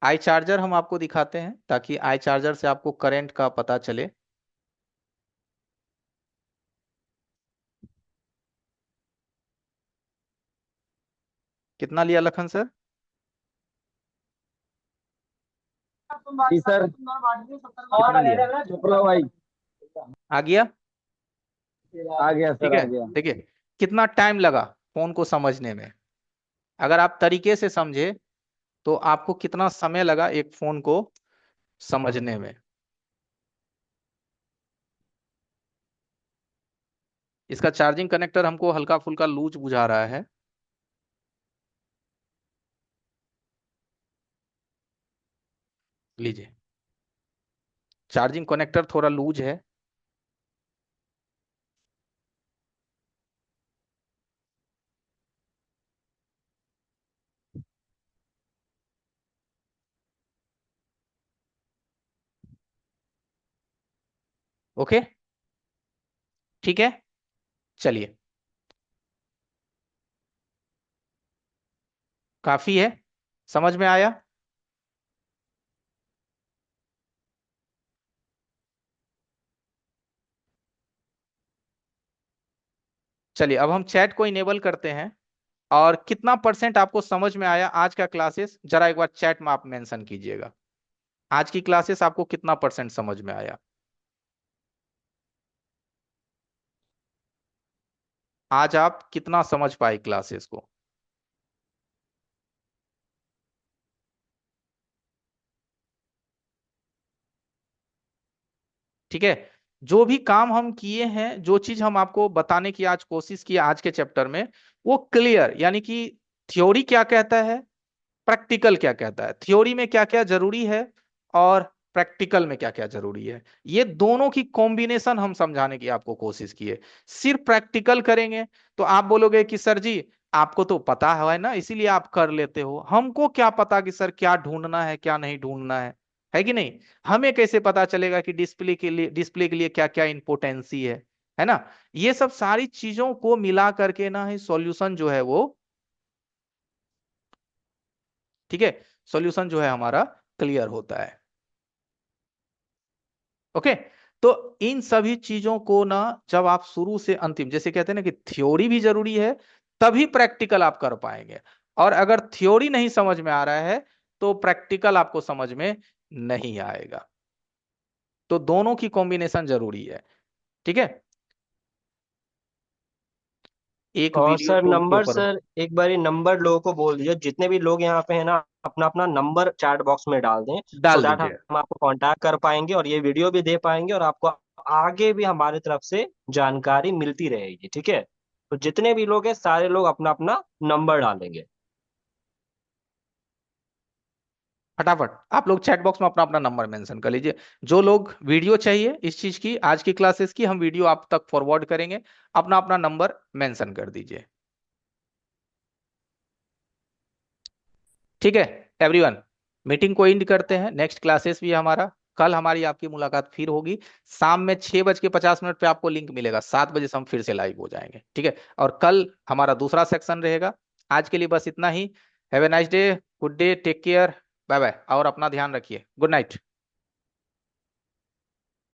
Speaker 1: आई चार्जर हम आपको दिखाते हैं ताकि आई चार्जर से आपको करंट का पता चले। कितना लिया लखन सर?
Speaker 2: जी सर।
Speaker 1: कितना लिया?
Speaker 2: चोपड़ा भाई।
Speaker 1: आ गया?
Speaker 2: आ गया
Speaker 1: ठीक
Speaker 2: सर,
Speaker 1: है।
Speaker 2: आ गया।
Speaker 1: देखिए कितना टाइम लगा फोन को समझने में। अगर आप तरीके से समझे तो आपको कितना समय लगा एक फोन को समझने में। इसका चार्जिंग कनेक्टर हमको हल्का फुल्का लूज बुझा रहा है। लीजिए, चार्जिंग कनेक्टर थोड़ा लूज है। ओके, ठीक है। चलिए, काफी है, समझ में आया? चलिए अब हम चैट को इनेबल करते हैं। और कितना परसेंट आपको समझ में आया आज का क्लासेस, जरा एक बार चैट में आप मेंशन कीजिएगा। आज की क्लासेस आपको कितना परसेंट समझ में आया? आज आप कितना समझ पाए क्लासेस को? ठीक है। जो भी काम हम किए हैं, जो चीज हम आपको बताने की आज कोशिश की आज के चैप्टर में, वो क्लियर, यानी कि थ्योरी क्या कहता है, प्रैक्टिकल क्या कहता है, थ्योरी में क्या क्या जरूरी है और प्रैक्टिकल में क्या क्या जरूरी है, ये दोनों की कॉम्बिनेशन हम समझाने की आपको कोशिश की है। सिर्फ प्रैक्टिकल करेंगे तो आप बोलोगे कि सर जी आपको तो पता है ना इसीलिए आप कर लेते हो, हमको क्या पता कि सर क्या ढूंढना है क्या नहीं ढूंढना है कि नहीं? हमें कैसे पता चलेगा कि डिस्प्ले के लिए क्या क्या इंपोर्टेंसी है ना? ये सब सारी चीजों को मिला करके ना ही सॉल्यूशन जो है वो, ठीक है, सॉल्यूशन जो है हमारा क्लियर होता है। ओके। तो इन सभी चीजों को ना, जब आप शुरू से अंतिम, जैसे कहते हैं ना कि थ्योरी भी जरूरी है तभी प्रैक्टिकल आप कर पाएंगे, और अगर थ्योरी नहीं समझ में आ रहा है तो प्रैक्टिकल आपको समझ में नहीं आएगा। तो दोनों की कॉम्बिनेशन जरूरी है। ठीक है। एक
Speaker 2: और
Speaker 1: वीडियो
Speaker 2: सर
Speaker 1: टूल के
Speaker 2: नंबर,
Speaker 1: ऊपर।
Speaker 2: सर एक बारी नंबर लोगों को बोल दीजिए, जितने भी लोग यहाँ पे हैं ना, अपना अपना नंबर चैट बॉक्स में डाल दें, सो
Speaker 1: डाल
Speaker 2: दैट
Speaker 1: दीजिए।
Speaker 2: हम आपको कांटेक्ट कर पाएंगे और ये वीडियो भी दे पाएंगे और आपको आगे भी हमारी तरफ से जानकारी मिलती रहेगी, ठीक है? तो जितने भी लोग हैं सारे लोग अपना अपना नंबर डालेंगे।
Speaker 1: फटाफट आप लोग चैट बॉक्स में अपना अपना नंबर मेंशन कर लीजिए। जो लोग वीडियो चाहिए इस चीज की, आज की क्लासेस की, हम वीडियो आप तक फॉरवर्ड करेंगे, अपना अपना नंबर मेंशन कर दीजिए। ठीक है एवरीवन, मीटिंग को एंड करते हैं। नेक्स्ट क्लासेस भी है हमारा, कल हमारी आपकी मुलाकात फिर होगी। शाम में 6:50 पे आपको लिंक मिलेगा, 7 बजे से हम फिर से लाइव हो जाएंगे। ठीक है, और कल हमारा दूसरा सेक्शन रहेगा। आज के लिए बस इतना ही। Have a nice day, good day, take care, bye bye, और अपना ध्यान रखिए। Good night.